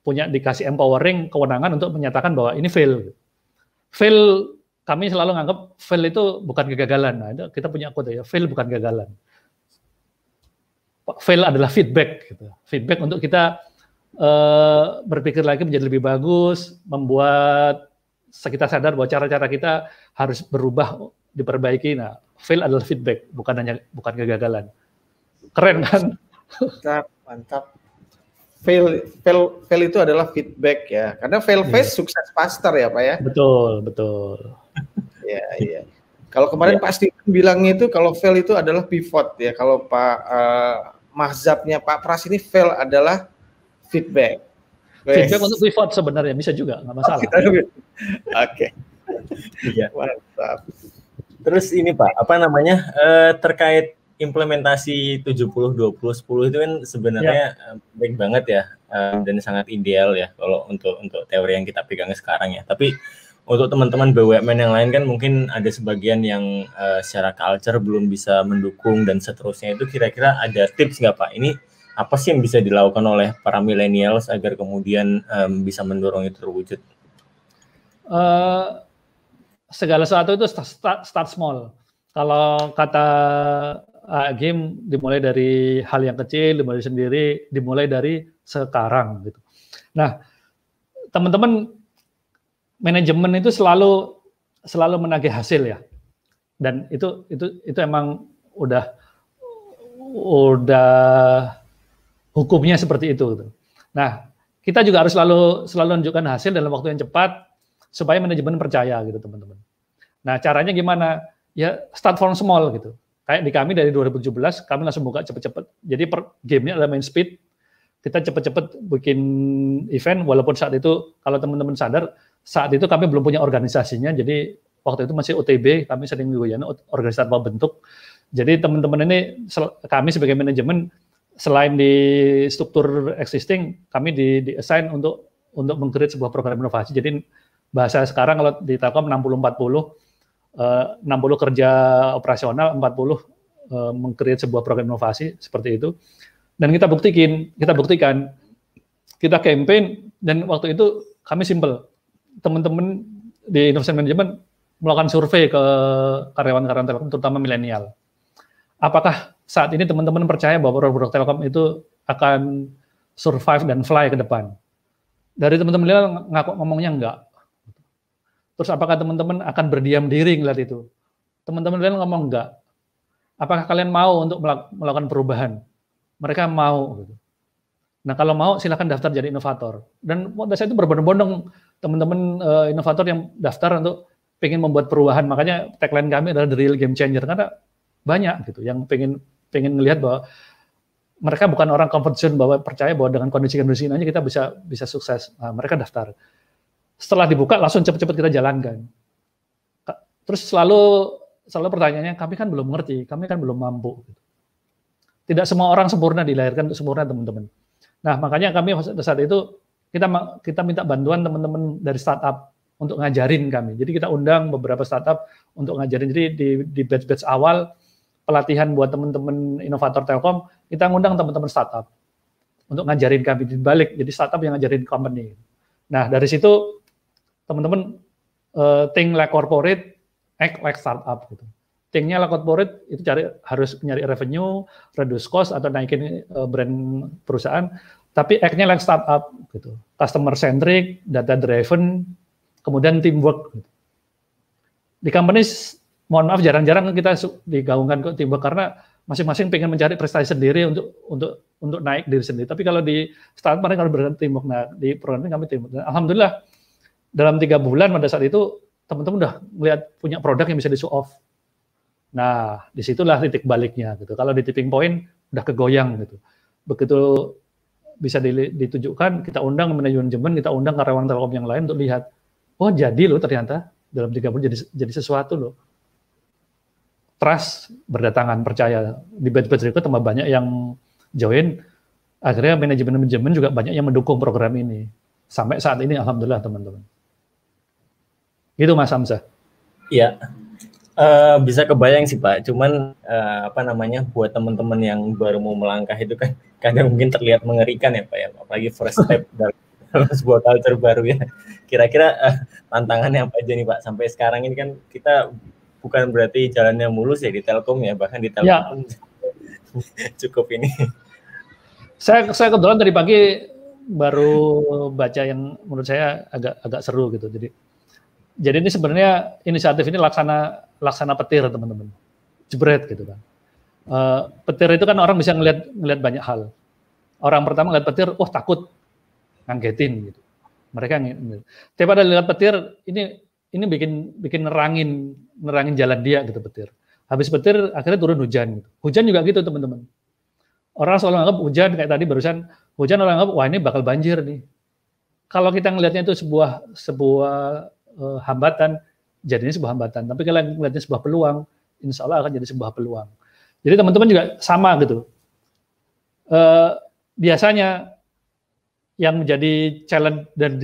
dikasih empowering kewenangan untuk menyatakan bahwa ini fail. Fail, kami selalu nganggap fail itu bukan kegagalan. Nah, itu kita punya quote ya, fail bukan kegagalan. Fail adalah feedback gitu. Feedback untuk kita berpikir lagi menjadi lebih bagus, membuat kita sadar bahwa cara-cara kita harus berubah, diperbaiki. Nah, fail adalah feedback, bukan kegagalan. Keren kan? Mantap. Fail itu adalah feedback ya. Karena fail fast sukses faster ya Pak ya. Betul. Iya. Kalau kemarin Pak Steven bilangnya itu kalau fail itu adalah pivot ya. Kalau Pak mazhabnya Pak Pras ini fail adalah feedback. Feedback untuk pivot sebenarnya bisa juga, nggak masalah. Oke. Iya. Mantap. Terus ini Pak, terkait implementasi 70-20-10 itu kan sebenarnya baik banget ya, dan sangat ideal ya kalau untuk teori yang kita pegang sekarang ya. Tapi untuk teman-teman BUMN yang lain kan mungkin ada sebagian yang secara culture belum bisa mendukung dan seterusnya. Itu kira-kira ada tips nggak Pak? Ini apa sih yang bisa dilakukan oleh para millennials agar kemudian bisa mendorong itu terwujud? Segala sesuatu itu start small. Kalau kata game dimulai dari hal yang kecil, dimulai dari sekarang gitu. Nah, teman-teman manajemen itu selalu menagih hasil ya. Dan itu emang udah hukumnya seperti itu gitu. Nah, kita juga harus selalu menunjukkan hasil dalam waktu yang cepat supaya manajemen percaya gitu, teman-teman. Nah, caranya gimana? Ya start from small gitu. Kayak di kami dari 2017 kami langsung buka cepet-cepet. Jadi gamenya adalah main speed. Kita cepet-cepet bikin event walaupun saat itu kalau teman-teman sadar saat itu kami belum punya organisasinya. Jadi waktu itu masih OTB, kami sering goyang organisasi tanpa bentuk. Jadi teman-teman ini kami sebagai manajemen selain di struktur existing kami di assign untuk meng-create sebuah program inovasi. Jadi bahasa sekarang kalau di Telkom 60-40 60 kerja operasional, 40 meng-create sebuah program inovasi seperti itu. Dan kita buktikan, kita campaign dan waktu itu kami simple. Teman-teman di Innovation Management melakukan survei ke karyawan-karyawan Telkom, terutama milenial. Apakah saat ini teman-teman percaya bahwa produk Telkom itu akan survive dan fly ke depan? Dari teman-teman milenial ngomongnya enggak. Terus apakah teman-teman akan berdiam diri ngeliat itu? Teman-teman milenial ngomong enggak. Apakah kalian mau untuk melakukan perubahan? Mereka mau. Gitu. Nah kalau mau silakan daftar jadi inovator. Dan pada saat itu berbondong-bondong teman-teman inovator yang daftar untuk pengen membuat perubahan. Makanya tagline kami adalah the real game changer karena banyak gitu yang pengen melihat bahwa mereka bukan orang comfort zone, bahwa percaya bahwa dengan kondisi-kondisi ini aja kita bisa sukses. Nah, mereka daftar. Setelah dibuka langsung cepat-cepat kita jalankan. Terus selalu pertanyaannya, kami kan belum ngerti, kami kan belum mampu. Tidak semua orang sempurna dilahirkan untuk sempurna, teman-teman. Nah, makanya kami saat itu kita minta bantuan teman-teman dari startup untuk ngajarin kami. Jadi kita undang beberapa startup untuk ngajarin. Jadi di batch-batch awal pelatihan buat teman-teman inovator Telkom, kita ngundang teman-teman startup untuk ngajarin kami di balik. Jadi startup yang ngajarin company. Nah, dari situ teman-teman think like corporate, act like startup gitu. Think-nya like corporate itu harus nyari revenue, reduce cost atau naikin brand perusahaan, tapi act-nya like startup gitu. Customer centric, data driven, kemudian teamwork gitu. Di company mohon maaf jarang-jarang kita digaungkan ke teamwork karena masing-masing pengen mencari prestasi sendiri untuk naik diri sendiri. Tapi kalau di startup mereka harus bergerak teamwork. Nah, di program ini kami teamwork. Dan alhamdulillah dalam 3 bulan pada saat itu teman-teman udah melihat punya produk yang bisa di-show off. Nah, disitulah titik baliknya gitu. Kalau di tipping point udah kegoyang gitu. Begitu bisa ditunjukkan, kita undang manajemen, kita undang karyawan Telkom yang lain untuk lihat, oh jadi loh ternyata dalam 3 bulan jadi sesuatu loh. Trust berdatangan, percaya. Di batch-batch berikut tambah banyak yang join, akhirnya manajemen juga banyak yang mendukung program ini. Sampai saat ini alhamdulillah teman-teman. Gitu Mas Hamzah. Iya, bisa kebayang sih Pak. Cuman buat teman-teman yang baru mau melangkah itu kan kadang mungkin terlihat mengerikan ya Pak ya. Apalagi first step dalam sebuah culture baru ya. Kira-kira tantangannya apa aja nih Pak? Sampai sekarang ini kan kita bukan berarti jalannya mulus ya di Telkom ya, bahkan di Telkom cukup ini. Saya kebetulan tadi pagi baru baca yang menurut saya agak seru gitu. Jadi Jadi ini sebenarnya inisiatif ini laksana petir, teman-teman. Jebret gitu kan. Petir itu kan orang bisa ngelihat banyak hal. Orang pertama ngelihat petir, takut, ngagetin gitu. Mereka tapi pada lihat petir ini bikin nerangin jalan dia gitu petir. Habis petir akhirnya turun hujan gitu. Hujan juga gitu, teman-teman. Orang selalu anggap hujan kayak tadi barusan, hujan orang anggap wah ini bakal banjir nih. Kalau kita ngelihatnya itu sebuah hambatan, jadinya sebuah hambatan. Tapi kalau ngelihatnya sebuah peluang, insya Allah akan jadi sebuah peluang. Jadi teman-teman juga sama gitu. Biasanya yang menjadi challenge dan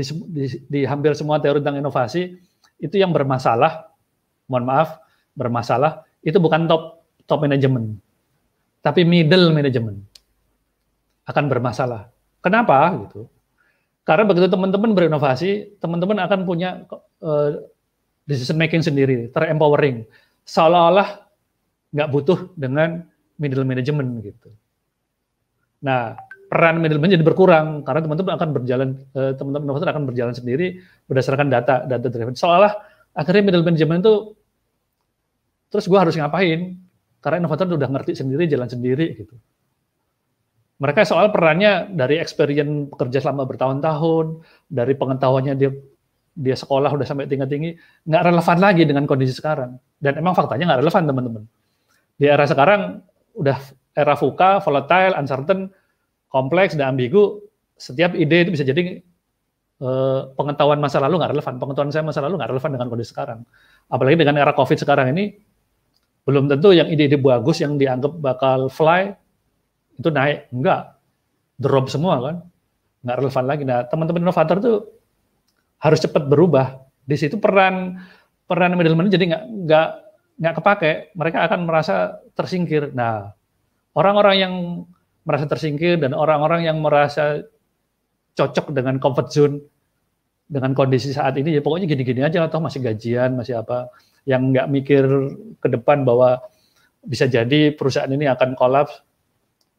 di hampir semua teori tentang inovasi itu yang bermasalah, mohon maaf, bermasalah itu bukan top manajemen, tapi middle management akan bermasalah. Kenapa gitu? Karena begitu teman-teman berinovasi, teman-teman akan punya decision making sendiri, terempowering, seolah-olah nggak butuh dengan middle management gitu. Nah, peran middle management jadi berkurang karena teman-teman akan berjalan, teman-teman inovator akan berjalan sendiri berdasarkan data driven. Seolah akhirnya middle management itu terus gue harus ngapain? Karena inovator udah ngerti sendiri, jalan sendiri gitu. Mereka soal perannya dari experience bekerja selama bertahun-tahun, dari pengetahuannya dia sekolah udah sampai tingkat tinggi, nggak relevan lagi dengan kondisi sekarang. Dan emang faktanya nggak relevan, teman-teman. Di era sekarang udah era VUCA, volatile, uncertain, kompleks dan ambigu. Setiap ide itu bisa jadi pengetahuan masa lalu nggak relevan, pengetahuan saya masa lalu nggak relevan dengan kondisi sekarang. Apalagi dengan era COVID sekarang ini, belum tentu yang ide-ide bagus yang dianggap bakal fly itu naik, enggak, drop semua kan, nggak relevan lagi. Nah, teman-teman inovator tuh harus cepat berubah. Di situ peran middleman jadi nggak kepake. Mereka akan merasa tersingkir. Nah, orang-orang yang merasa tersingkir dan orang-orang yang merasa cocok dengan comfort zone dengan kondisi saat ini, ya pokoknya gini-gini aja, atau masih gajian, masih apa, yang nggak mikir ke depan bahwa bisa jadi perusahaan ini akan kolaps.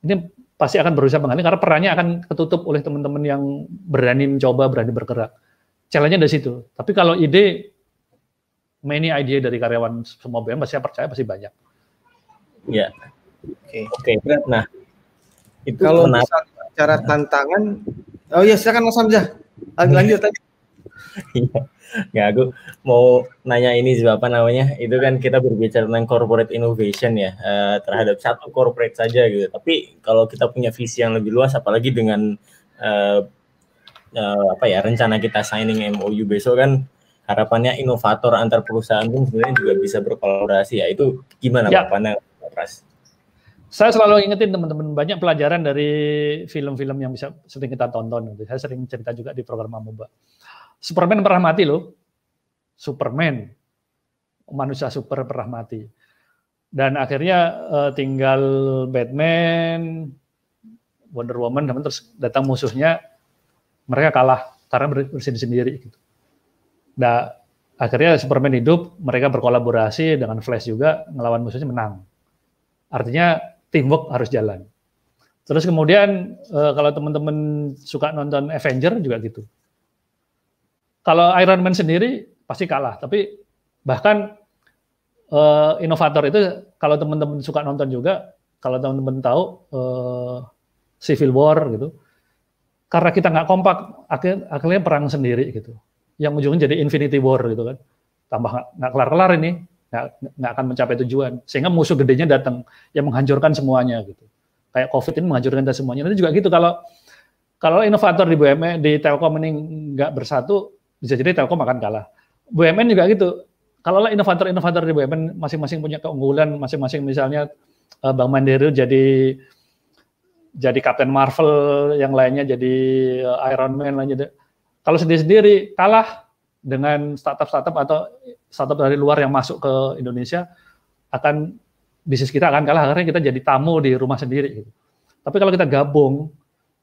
Ini pasti akan berusaha mengalih karena perannya akan ketutup oleh teman-teman yang berani mencoba, berani bergerak. Challenge-nya dari situ. Tapi kalau ide, many idea dari karyawan semua BUMN, saya percaya pasti banyak. Ya, oke. Nah, itu kalau bicara tantangan, silakan Mas Hamzah. Lanjut tadi. Ya, aku mau nanya ini juga apa namanya, itu kan kita berbicara tentang corporate innovation ya, terhadap satu corporate saja gitu. Tapi kalau kita punya visi yang lebih luas, apalagi dengan rencana kita signing MOU besok kan, harapannya inovator antar perusahaan pun sebenarnya juga bisa berkolaborasi ya. Itu gimana Pak pandangan Pak Pras? Saya selalu ingetin teman-teman, banyak pelajaran dari film-film yang bisa sering kita tonton. Saya sering cerita juga di program Amuba. Superman pernah mati loh. Superman, manusia super pernah mati. Dan akhirnya tinggal Batman, Wonder Woman, dan terus datang musuhnya, mereka kalah karena bersihin sendiri. Gitu. Nah, akhirnya Superman hidup, mereka berkolaborasi dengan Flash juga, ngelawan musuhnya menang. Artinya teamwork harus jalan. Terus kemudian kalau teman-teman suka nonton Avenger juga gitu. Kalau Iron Man sendiri pasti kalah, tapi bahkan inovator itu kalau teman-teman suka nonton juga, kalau teman-teman tahu Civil War gitu, karena kita nggak kompak, akhirnya perang sendiri gitu. Yang ujungnya jadi Infinity War gitu kan, tambah nggak kelar-kelar ini, nggak akan mencapai tujuan, sehingga musuh gedenya datang yang menghancurkan semuanya gitu. Kayak COVID ini menghancurkan semuanya. Nanti juga gitu kalau inovator di BUMN di Telkom ini nggak bersatu, bisa jadi Telkom akan kalah. BUMN juga gitu. Kalau inovator-inovator di BUMN masing-masing punya keunggulan, masing-masing misalnya Bank Mandiri jadi Captain Marvel, yang lainnya jadi Iron Man, lainnya. Kalau sendiri-sendiri kalah dengan startup-startup atau startup dari luar yang masuk ke Indonesia, bisnis kita akan kalah, akhirnya kita jadi tamu di rumah sendiri. Gitu. Tapi kalau kita gabung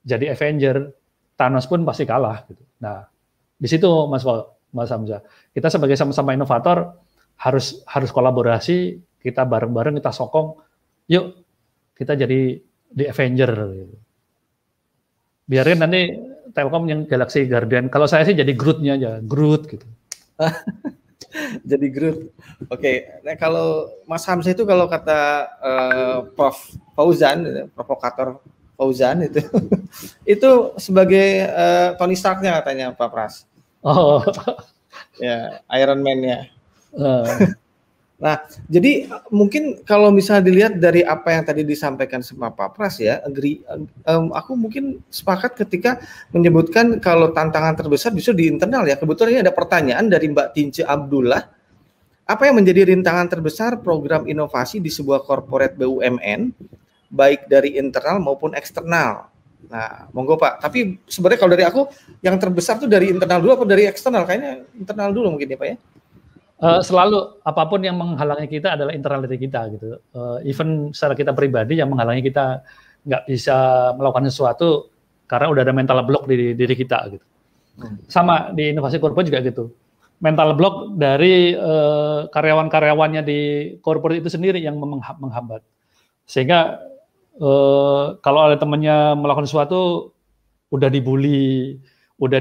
jadi Avenger, Thanos pun pasti kalah. Gitu. Nah, di situ Mas Hamzah, kita sebagai sama-sama inovator harus kolaborasi, kita bareng-bareng kita sokong, yuk kita jadi di Avenger. Gitu. Biarin nanti Telkom yang Galaxy Guardian, kalau saya sih jadi Groot-nya aja, Groot gitu. Jadi Groot. Oke, nah kalau Mas Hamzah itu kalau kata Prof. Fauzan, provokator Fauzan itu, itu sebagai Tony Stark-nya katanya Pak Pras. Oh, Ya, Iron Man-nya. Nah, jadi mungkin kalau misalnya dilihat dari apa yang tadi disampaikan sama Pak Pras ya, aku mungkin sepakat ketika menyebutkan kalau tantangan terbesar justru di internal ya. Kebetulan ini ada pertanyaan dari Mbak Tince Abdullah. Apa yang menjadi rintangan terbesar program inovasi di sebuah corporate BUMN, baik dari internal maupun eksternal? Nah, monggo Pak. Tapi sebenarnya kalau dari aku, yang terbesar tuh dari internal dulu atau dari eksternal? Kayaknya internal dulu mungkin ya Pak ya. Selalu apapun yang menghalangi kita adalah internal diri kita gitu. Even secara kita pribadi yang menghalangi kita nggak bisa melakukan sesuatu karena udah ada mental block di diri kita gitu. Sama di inovasi corporate juga gitu. Mental block dari karyawan-karyawannya di corporate itu sendiri yang menghambat. Sehingga kalau ada temannya melakukan sesuatu udah dibully, udah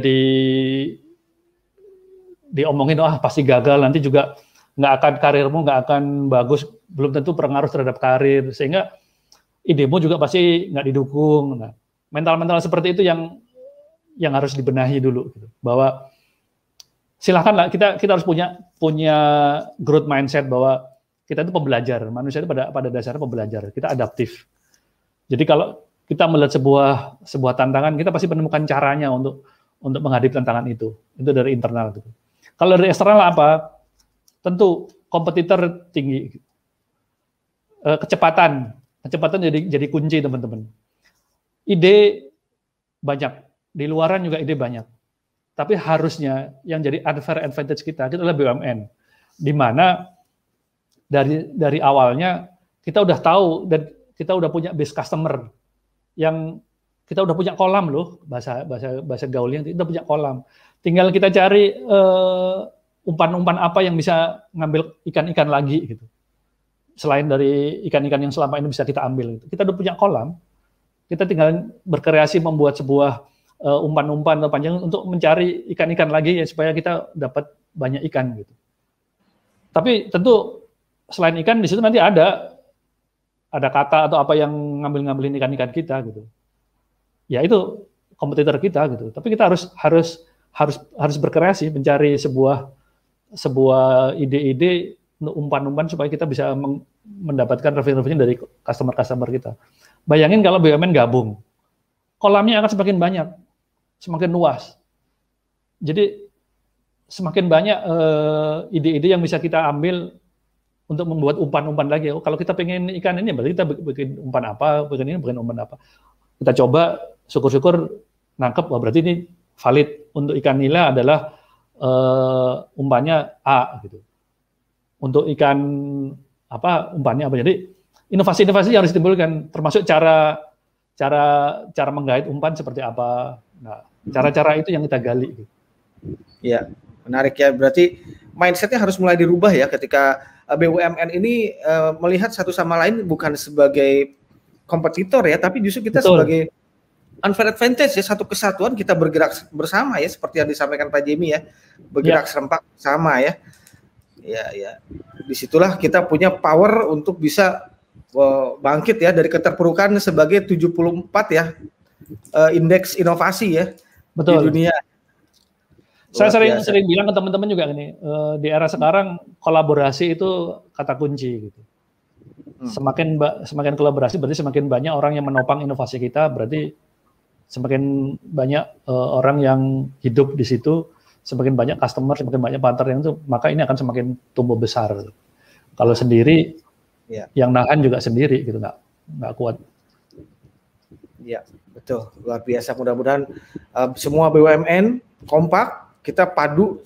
diomongin pasti gagal, nanti juga nggak akan karirmu nggak akan bagus, belum tentu berpengaruh terhadap karir, sehingga idemu juga pasti nggak didukung. Nah, mental-mental seperti itu yang harus dibenahi dulu, gitu. Bahwa silahkanlah kita harus punya growth mindset bahwa kita itu pembelajar, manusia itu pada dasarnya pembelajar, kita adaptif. Jadi kalau kita melihat sebuah tantangan, kita pasti menemukan caranya untuk menghadapi tantangan itu dari internal gitu. Kalau dari eksternal apa? Tentu kompetitor tinggi. Kecepatan jadi kunci teman-teman. Ide banyak, di luaran juga ide banyak. Tapi harusnya yang jadi unfair advantage kita adalah BUMN. Di mana dari awalnya kita udah tahu dan kita udah punya base customer yang kita udah punya kolam loh, bahasa gaulnya kita udah punya kolam. Tinggal kita cari umpan-umpan apa yang bisa ngambil ikan-ikan lagi gitu. Selain dari ikan-ikan yang selama ini bisa kita ambil. Kita udah punya kolam, kita tinggal berkreasi membuat sebuah umpan-umpan atau panjang untuk mencari ikan-ikan lagi ya, supaya kita dapat banyak ikan gitu. Tapi tentu selain ikan di situ nanti ada kata atau apa yang ngambilin ikan-ikan kita gitu. Ya itu kompetitor kita gitu. Tapi kita harus berkreasi mencari sebuah ide-ide untuk umpan-umpan supaya kita bisa mendapatkan revenue dari customer kita. Bayangin kalau BUMN gabung, kolamnya akan semakin banyak, semakin luas. Jadi semakin banyak ide-ide yang bisa kita ambil untuk membuat umpan-umpan lagi. Kalau kita pengen ikan ini, berarti kita bikin umpan apa, bikin umpan apa. Kita coba, syukur-syukur nangkep, berarti ini valid untuk ikan nila adalah umpannya A gitu. Untuk ikan umpannya apa. Jadi inovasi-inovasi yang harus ditimbulkan, termasuk cara menggait umpan seperti apa. Nah, cara-cara itu yang kita gali. Gitu. Ya, menarik ya. Berarti mindsetnya harus mulai dirubah ya ketika BUMN ini melihat satu sama lain bukan sebagai kompetitor ya, tapi justru kita sebagai unfair advantage ya, satu kesatuan, kita bergerak bersama ya, seperti yang disampaikan Pak Jimmy ya, bergerak serempak sama ya. Ya, disitulah kita punya power untuk bisa bangkit ya dari keterpurukan sebagai 74 ya indeks inovasi ya. Betul. Di dunia. Saya sering bilang ke teman-teman juga gini, di era sekarang kolaborasi itu kata kunci gitu. Semakin kolaborasi berarti semakin banyak orang yang menopang inovasi kita, berarti semakin banyak orang yang hidup di situ, semakin banyak customer, semakin banyak partner yang itu, maka ini akan semakin tumbuh besar. Kalau sendiri, yang nahan juga sendiri gitu, nggak kuat. Ya, betul, luar biasa. Mudah-mudahan semua BUMN kompak, kita padu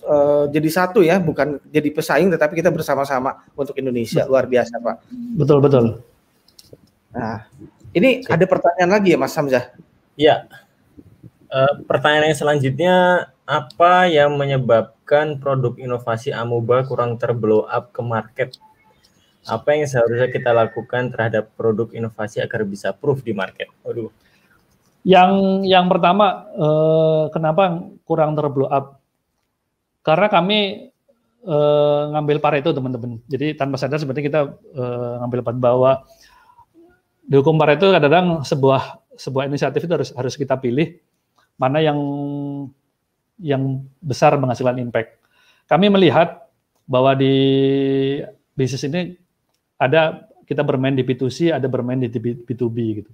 jadi satu ya, bukan jadi pesaing, tetapi kita bersama-sama untuk Indonesia. Luar biasa, Pak. Betul. Nah, ini ada pertanyaan lagi ya, Mas Hamzah? Ya, pertanyaan yang selanjutnya, apa yang menyebabkan produk inovasi Amuba kurang terblow up ke market? Apa yang seharusnya kita lakukan terhadap produk inovasi agar bisa proof di market? Waduh. Yang pertama, kenapa kurang terblow up? Karena kami ngambil Pareto teman-teman. Jadi tanpa sadar sebenarnya kita ngambil bahwa di hukum Pareto kadang-kadang sebuah inisiatif itu harus kita pilih mana yang besar menghasilkan impact. Kami melihat bahwa di bisnis ini kita bermain di B2C, ada bermain di B2B gitu.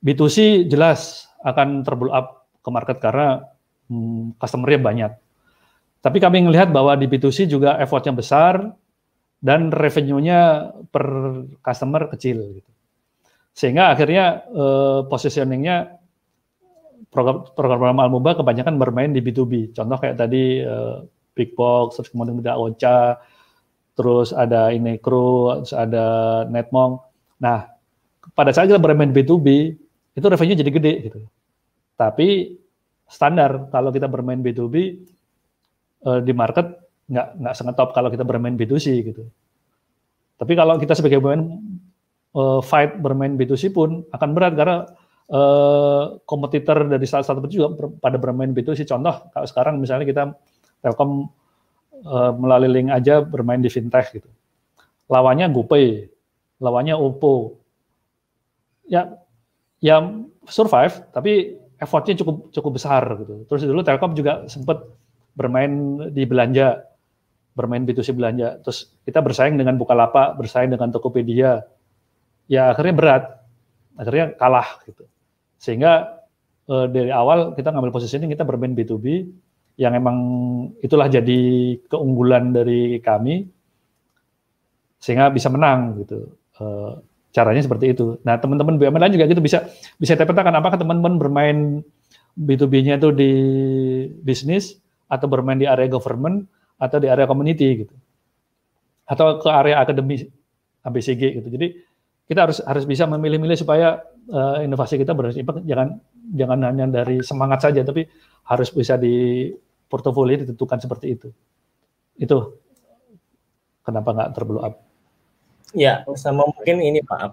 B2C jelas akan terblow up ke market karena customer-nya banyak. Tapi kami melihat bahwa di B2C juga effort-nya besar dan revenue-nya per customer kecil gitu. Sehingga akhirnya positioning-nya program Amuba kebanyakan bermain di B2B. Contoh kayak tadi Big Box, terus kemudian ada Ocha, terus ada Inekro, terus ada Netmong. Nah, pada saat kita bermain B2B, itu revenue jadi gede gitu. Tapi standar kalau kita bermain B2B di market nggak sangat top kalau kita bermain B2C gitu. Tapi kalau kita sebagai pemain fight bermain B2C pun akan berat karena kompetitor dari salah satu juga pada bermain B2C. Contoh kalau sekarang misalnya kita Telkom melalui link aja bermain di fintech gitu. Lawannya GoPay, lawannya Oppo. Ya survive tapi effortnya cukup besar gitu. Terus dulu Telkom juga sempat bermain di belanja, bermain B2C belanja. Terus kita bersaing dengan Bukalapak, bersaing dengan Tokopedia. Ya akhirnya berat, akhirnya kalah gitu. Sehingga dari awal kita ngambil posisi ini kita bermain B2B yang emang itulah jadi keunggulan dari kami sehingga bisa menang gitu. Caranya seperti itu. Nah teman-teman BUMN lain juga gitu bisa dipetakan apakah teman-teman bermain B2B-nya itu di bisnis atau bermain di area government atau di area community gitu, atau ke area akademi ABCG gitu. Jadi kita harus bisa memilih-milih supaya inovasi kita berimpact, jangan hanya dari semangat saja, tapi harus bisa di portofolio ditentukan seperti itu. Itu kenapa nggak terblow up. Ya, sama mungkin ini Pak,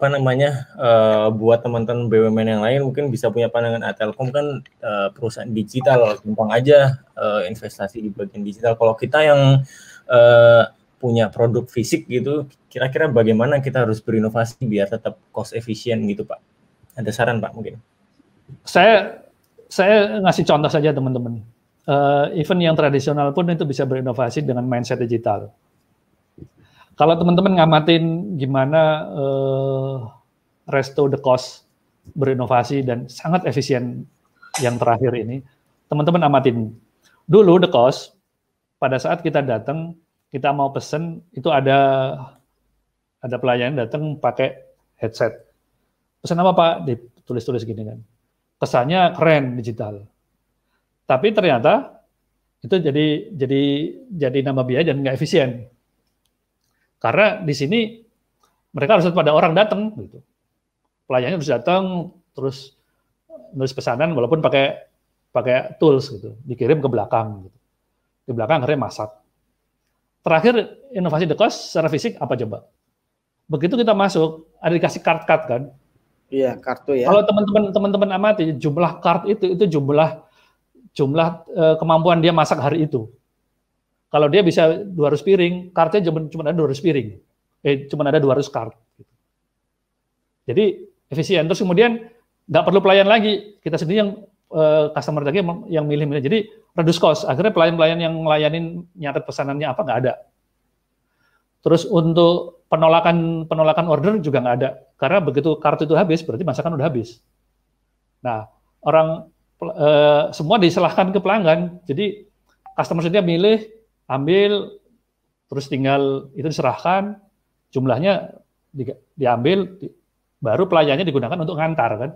buat teman-teman BUMN yang lain mungkin bisa punya pandangan Telkom kan perusahaan digital, gampang aja investasi di bagian digital. Kalau kita yang punya produk fisik gitu, kira-kira bagaimana kita harus berinovasi biar tetap cost efisien gitu Pak? Ada saran Pak mungkin? Saya ngasih contoh saja teman-teman. Event yang tradisional pun itu bisa berinovasi dengan mindset digital. Kalau teman-teman ngamatin gimana Resto The Cost berinovasi dan sangat efisien yang terakhir ini, teman-teman amatin. Dulu The Cost, pada saat kita datang, kita mau pesen, itu ada pelayan datang pakai headset. Pesan apa Pak? Ditulis-tulis gini kan. Kesannya keren digital. Tapi ternyata itu jadi nambah biaya dan nggak efisien. Karena di sini mereka harus pada orang datang gitu. Pelayannya harus datang terus nulis pesanan walaupun pakai tools gitu, dikirim ke belakang gitu. Di belakang akhirnya masak. Terakhir inovasi The Cost secara fisik apa coba? Begitu kita masuk ada dikasih card kan? Iya, kartu ya. Kalau teman-teman amati jumlah card itu jumlah kemampuan dia masak hari itu. Kalau dia bisa 200 piring, kartnya cuma ada 200 piring. Cuma ada 200 kart. Jadi efisien. Terus kemudian nggak perlu pelayan lagi. Kita sendiri yang customer lagi yang milih-milih. Jadi reduce cost. Akhirnya pelayan-pelayan yang ngelayanin nyatet pesanannya apa nggak ada. Terus untuk penolakan order juga nggak ada. Karena begitu kartu itu habis, berarti masakan udah habis. Nah, semua diserahkan ke pelanggan. Jadi customer sendiri milih, ambil, terus tinggal itu diserahkan, jumlahnya diambil, baru pelayannya digunakan untuk ngantar kan.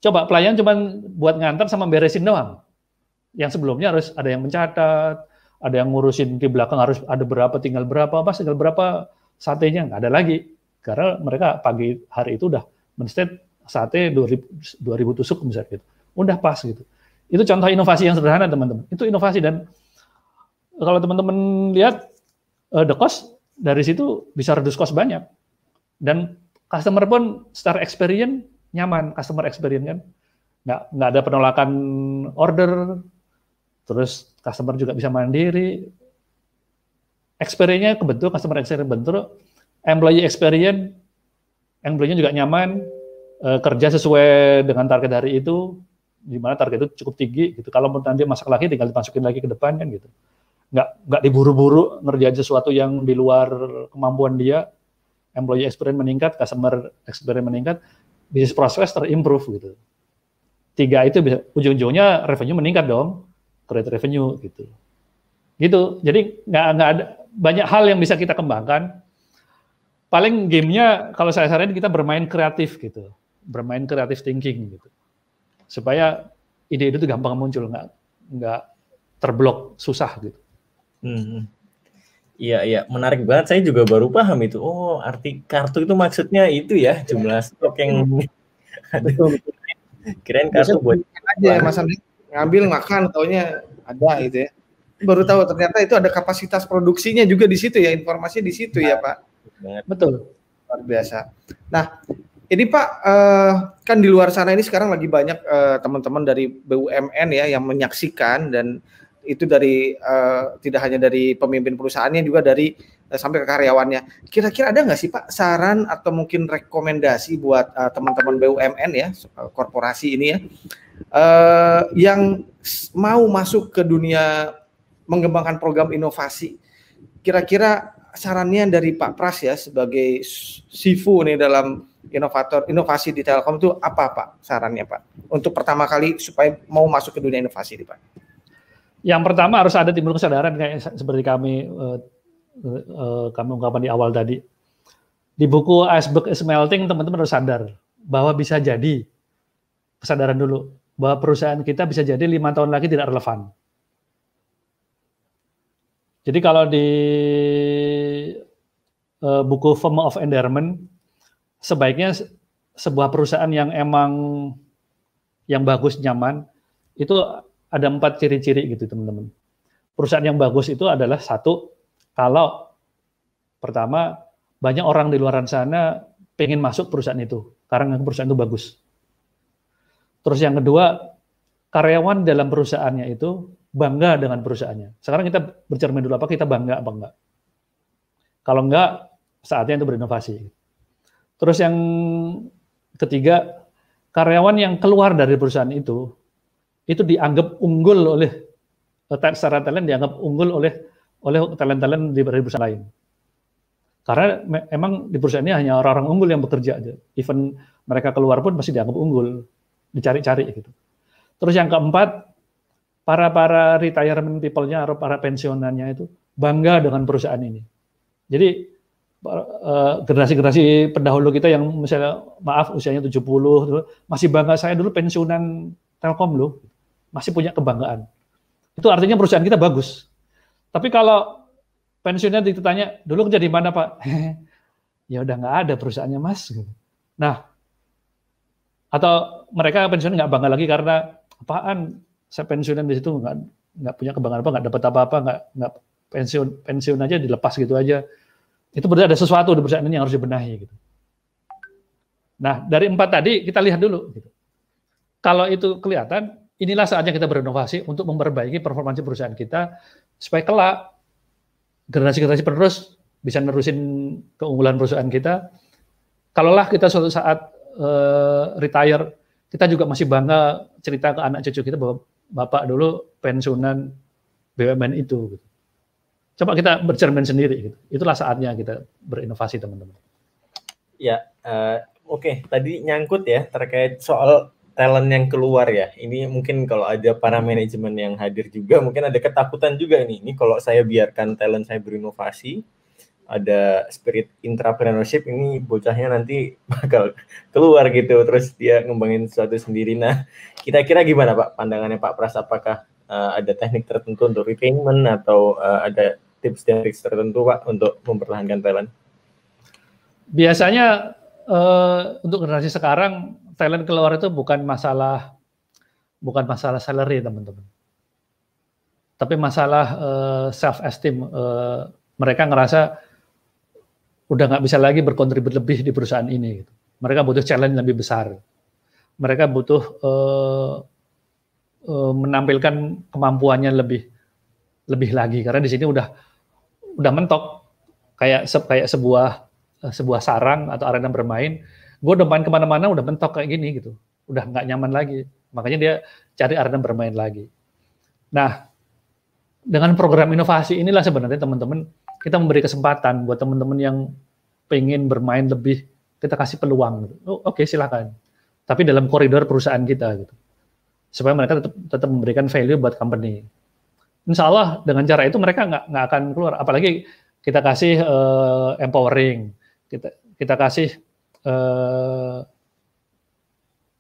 Coba pelayan cuma buat ngantar sama beresin doang. Yang sebelumnya harus ada yang mencatat, ada yang ngurusin di belakang harus ada berapa, tinggal berapa satenya, nggak ada lagi. Karena mereka pagi hari itu udah men-state sate 2000 tusuk misalnya gitu. Udah pas gitu. Itu contoh inovasi yang sederhana teman-teman. Itu inovasi dan kalau teman-teman lihat The Cost dari situ bisa reduce cost banyak dan customer pun secara experience nyaman, customer experience kan nggak ada penolakan order, terus customer juga bisa mandiri, experience-nya kebentuk, customer experience bentuk, employee-nya juga nyaman, kerja sesuai dengan target hari itu, di mana target itu cukup tinggi gitu. Kalau nanti masak lagi tinggal dimasukin lagi ke depan kan gitu. Nggak diburu-buru ngerjain sesuatu yang di luar kemampuan dia. Employee experience meningkat, customer experience meningkat, bisnis proses terimprove gitu. 3 itu bisa ujung-ujungnya revenue meningkat dong, create revenue gitu. Gitu. Jadi nggak ada banyak hal yang bisa kita kembangkan. Paling gamenya kalau saya saranin kita bermain kreatif gitu, bermain kreatif thinking gitu, supaya ide itu gampang muncul, nggak terblok susah gitu. Iya, menarik banget. Saya juga baru paham itu. Oh, arti kartu itu maksudnya itu ya, jumlah stok yang betul. Kirain kartu buat aja Mas Andri, ngambil makan taunya ada gitu ya. Baru tahu ternyata itu ada kapasitas produksinya juga di situ ya, informasinya di situ ya Pak. Betul. Luar biasa. Nah, ini Pak, kan di luar sana ini sekarang lagi banyak teman-teman dari BUMN ya yang menyaksikan, dan itu dari tidak hanya dari pemimpin perusahaannya, juga dari sampai ke karyawannya. Kira-kira ada nggak sih Pak saran atau mungkin rekomendasi buat teman-teman BUMN ya, korporasi ini ya, yang mau masuk ke dunia mengembangkan program inovasi? Kira-kira sarannya dari Pak Pras ya sebagai Sifu nih dalam inovasi di Telkom itu apa Pak sarannya Pak untuk pertama kali supaya mau masuk ke dunia inovasi ini Pak? Yang pertama harus ada timbul kesadaran kayak seperti kami ungkapkan di awal tadi. Di buku Iceberg is Melting, teman-teman harus sadar bahwa bisa jadi, kesadaran dulu, bahwa perusahaan kita bisa jadi 5 tahun lagi tidak relevan. Jadi kalau di buku Form of Endearment, sebaiknya sebuah perusahaan yang emang yang bagus, nyaman, itu ada 4 ciri-ciri gitu teman-teman. Perusahaan yang bagus itu adalah 1, kalau pertama banyak orang di luar sana pengen masuk perusahaan itu karena perusahaan itu bagus. Terus yang kedua, karyawan dalam perusahaannya itu bangga dengan perusahaannya. Sekarang kita bercermin dulu, apa kita bangga apa enggak? Kalau enggak, saatnya itu berinovasi. Terus yang ketiga, karyawan yang keluar dari perusahaan itu dianggap unggul oleh secara talent, dianggap unggul oleh talent-talent di perusahaan lain. Karena emang di perusahaan ini hanya orang-orang unggul yang bekerja aja. Even mereka keluar pun masih dianggap unggul, dicari-cari gitu. Terus yang keempat, para retirement people-nya atau para pensiunannya itu bangga dengan perusahaan ini. Jadi generasi-generasi pendahulu kita yang misalnya maaf usianya 70 masih bangga, saya dulu pensiunan Telkom loh, masih punya kebanggaan. Itu artinya perusahaan kita bagus. Tapi kalau pensiunnya ditanya, dulu kerja di mana Pak? Ya udah nggak ada perusahaannya Mas. Nah, atau mereka pensiun nggak bangga lagi karena apaan? Saya pensiunan di situ nggak punya kebanggaan apa, nggak dapat apa-apa, nggak pensiun aja dilepas gitu aja. Itu berarti ada sesuatu di perusahaan ini yang harus dibenahi gitu. Nah, dari 4 tadi kita lihat dulu. Gitu. Kalau itu kelihatan, inilah saatnya kita berinovasi untuk memperbaiki performansi perusahaan kita supaya kelak generasi-generasi penerus bisa nerusin keunggulan perusahaan kita. Kalaulah kita suatu saat retire, kita juga masih bangga cerita ke anak cucu kita bahwa Bapak dulu pensiunan BUMN itu. Gitu. Coba kita bercermin sendiri. Gitu. Itulah saatnya kita berinovasi, teman-teman. Ya, oke. Tadi nyangkut ya terkait soal talent yang keluar ya. Ini mungkin kalau ada para manajemen yang hadir juga, mungkin ada ketakutan juga nih. Ini kalau saya biarkan talent saya berinovasi, ada spirit entrepreneurship, ini bocahnya nanti bakal keluar gitu, terus dia ngembangin sesuatu sendiri. Nah, kira-kira gimana Pak pandangannya Pak Pras? Apakah ada teknik tertentu untuk retainment atau ada tips dan trik tertentu Pak untuk mempertahankan talent? Biasanya untuk generasi sekarang talent keluar itu bukan masalah salary teman-teman, tapi masalah self esteem. Mereka ngerasa udah nggak bisa lagi berkontribut lebih di perusahaan ini. Gitu. Mereka butuh challenge lebih besar. Mereka butuh menampilkan kemampuannya lebih lagi karena di sini udah mentok kayak sebuah sarang atau arena bermain. Gue udah main kemana-mana udah mentok kayak gini gitu, udah nggak nyaman lagi. Makanya dia cari arena bermain lagi. Nah, dengan program inovasi inilah sebenarnya teman-teman kita memberi kesempatan buat teman-teman yang pengen bermain lebih, kita kasih peluang. Gitu. Oh, oke, silakan. Tapi dalam koridor perusahaan kita gitu, supaya mereka tetap memberikan value buat company. Insya Allah dengan cara itu mereka nggak akan keluar. Apalagi kita kasih empowering, kita kasih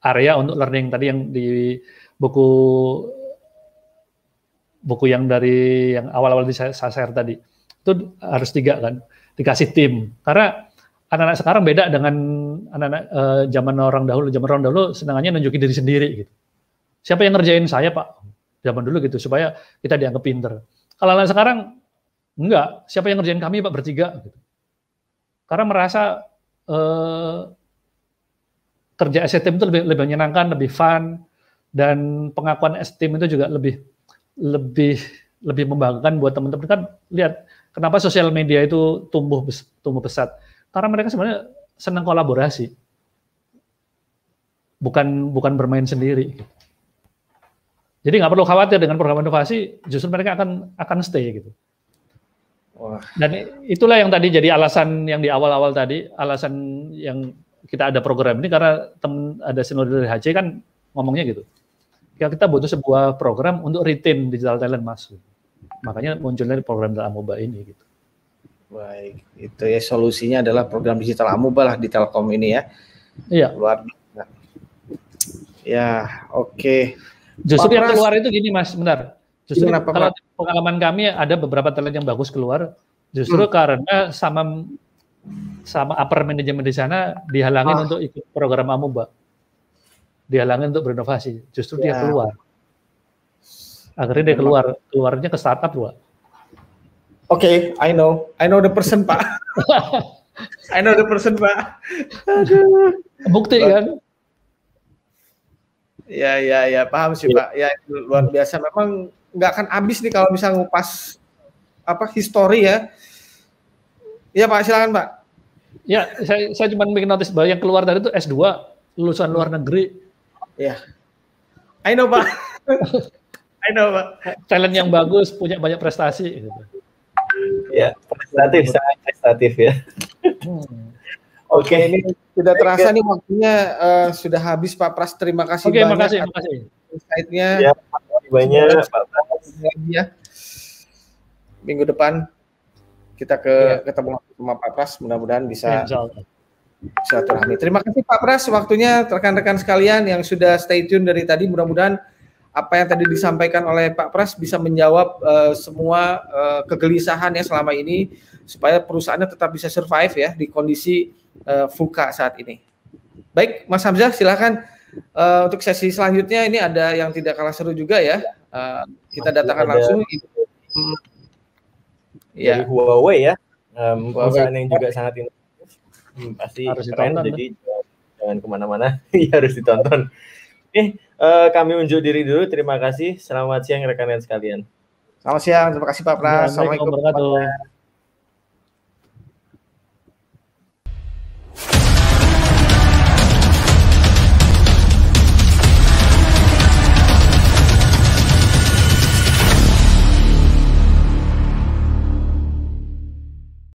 area untuk learning tadi yang di buku yang dari yang awal-awal saya share tadi itu harus 3 kan, dikasih tim. Karena anak-anak sekarang beda dengan anak-anak zaman orang dahulu. Zaman orang dahulu senangannya nunjukin diri sendiri gitu. Siapa yang ngerjain saya Pak? Zaman dulu gitu supaya kita dianggap pinter. Kalau anak sekarang enggak, siapa yang ngerjain kami Pak bertiga gitu. Karena merasa kerja as a team itu lebih menyenangkan, lebih fun, dan pengakuan as team itu juga lebih membanggakan buat teman-teman. Kan lihat kenapa sosial media itu tumbuh pesat. Karena mereka sebenarnya senang kolaborasi, bukan bermain sendiri. Jadi nggak perlu khawatir dengan program inovasi, justru mereka akan stay gitu. Wah. Dan itulah yang tadi jadi alasan yang di awal-awal tadi, alasan yang kita ada program ini karena ada senior dari HC kan ngomongnya gitu. Ya, kita butuh sebuah program untuk retain digital talent masuk. Makanya munculnya program Digital Amuba ini gitu. Baik, itu ya solusinya adalah program Digital Amuba lah di Telkom ini ya. Iya. Luar biasa. Ya, oke. Justru yang keluar itu gini Mas, benar. Justru kalau pengalaman kami ada beberapa talent yang bagus keluar, justru karena sama upper management di sana dihalangin untuk ikut program Amuba. Dihalangin untuk berinovasi. Justru dia keluar. Akhirnya dia keluarnya ke startup Pak. Oke, I know the person Pak. I know the person Pak. Aduh. Bukti kan? Ya, paham sih Pak. Ya luar biasa. Memang nggak akan habis nih kalau bisa ngupas histori ya. Iya Pak, silakan Pak. Ya, saya cuma bikin notice bahwa yang keluar dari itu S2, lulusan luar negeri. Ya, I know Pak. I know Pak. Talent yang bagus, punya banyak prestasi. Gitu. Ya, sangat prestatif ya. Oke, ini sudah terasa nih waktunya sudah habis Pak Pras. Terima kasih banyak. Makasih. Insight-nya. Ya, makasih banyak Pak Pras. Ya. Minggu depan kita ketemu sama Pak Pras, mudah-mudahan bisa silaturahmi. Terima kasih Pak Pras waktunya, rekan-rekan sekalian yang sudah stay tune dari tadi. Mudah-mudahan apa yang tadi disampaikan oleh Pak Pras bisa menjawab semua kegelisahan ya selama ini supaya perusahaannya tetap bisa survive ya di kondisi VUCA saat ini. Baik, Mas Hamzah silakan untuk sesi selanjutnya ini ada yang tidak kalah seru juga ya. Kita datangkan langsung. Dari Huawei ya, perusahaan yang juga sangat inovatif, pasti harus keren, ditonton, jadi jangan kemana-mana, harus ditonton. Oke, kami unjuk diri dulu, terima kasih, selamat siang rekan-rekan sekalian. Selamat siang, terima kasih Pak Pras. Assalamualaikum warahmatullahi wabarakatuh.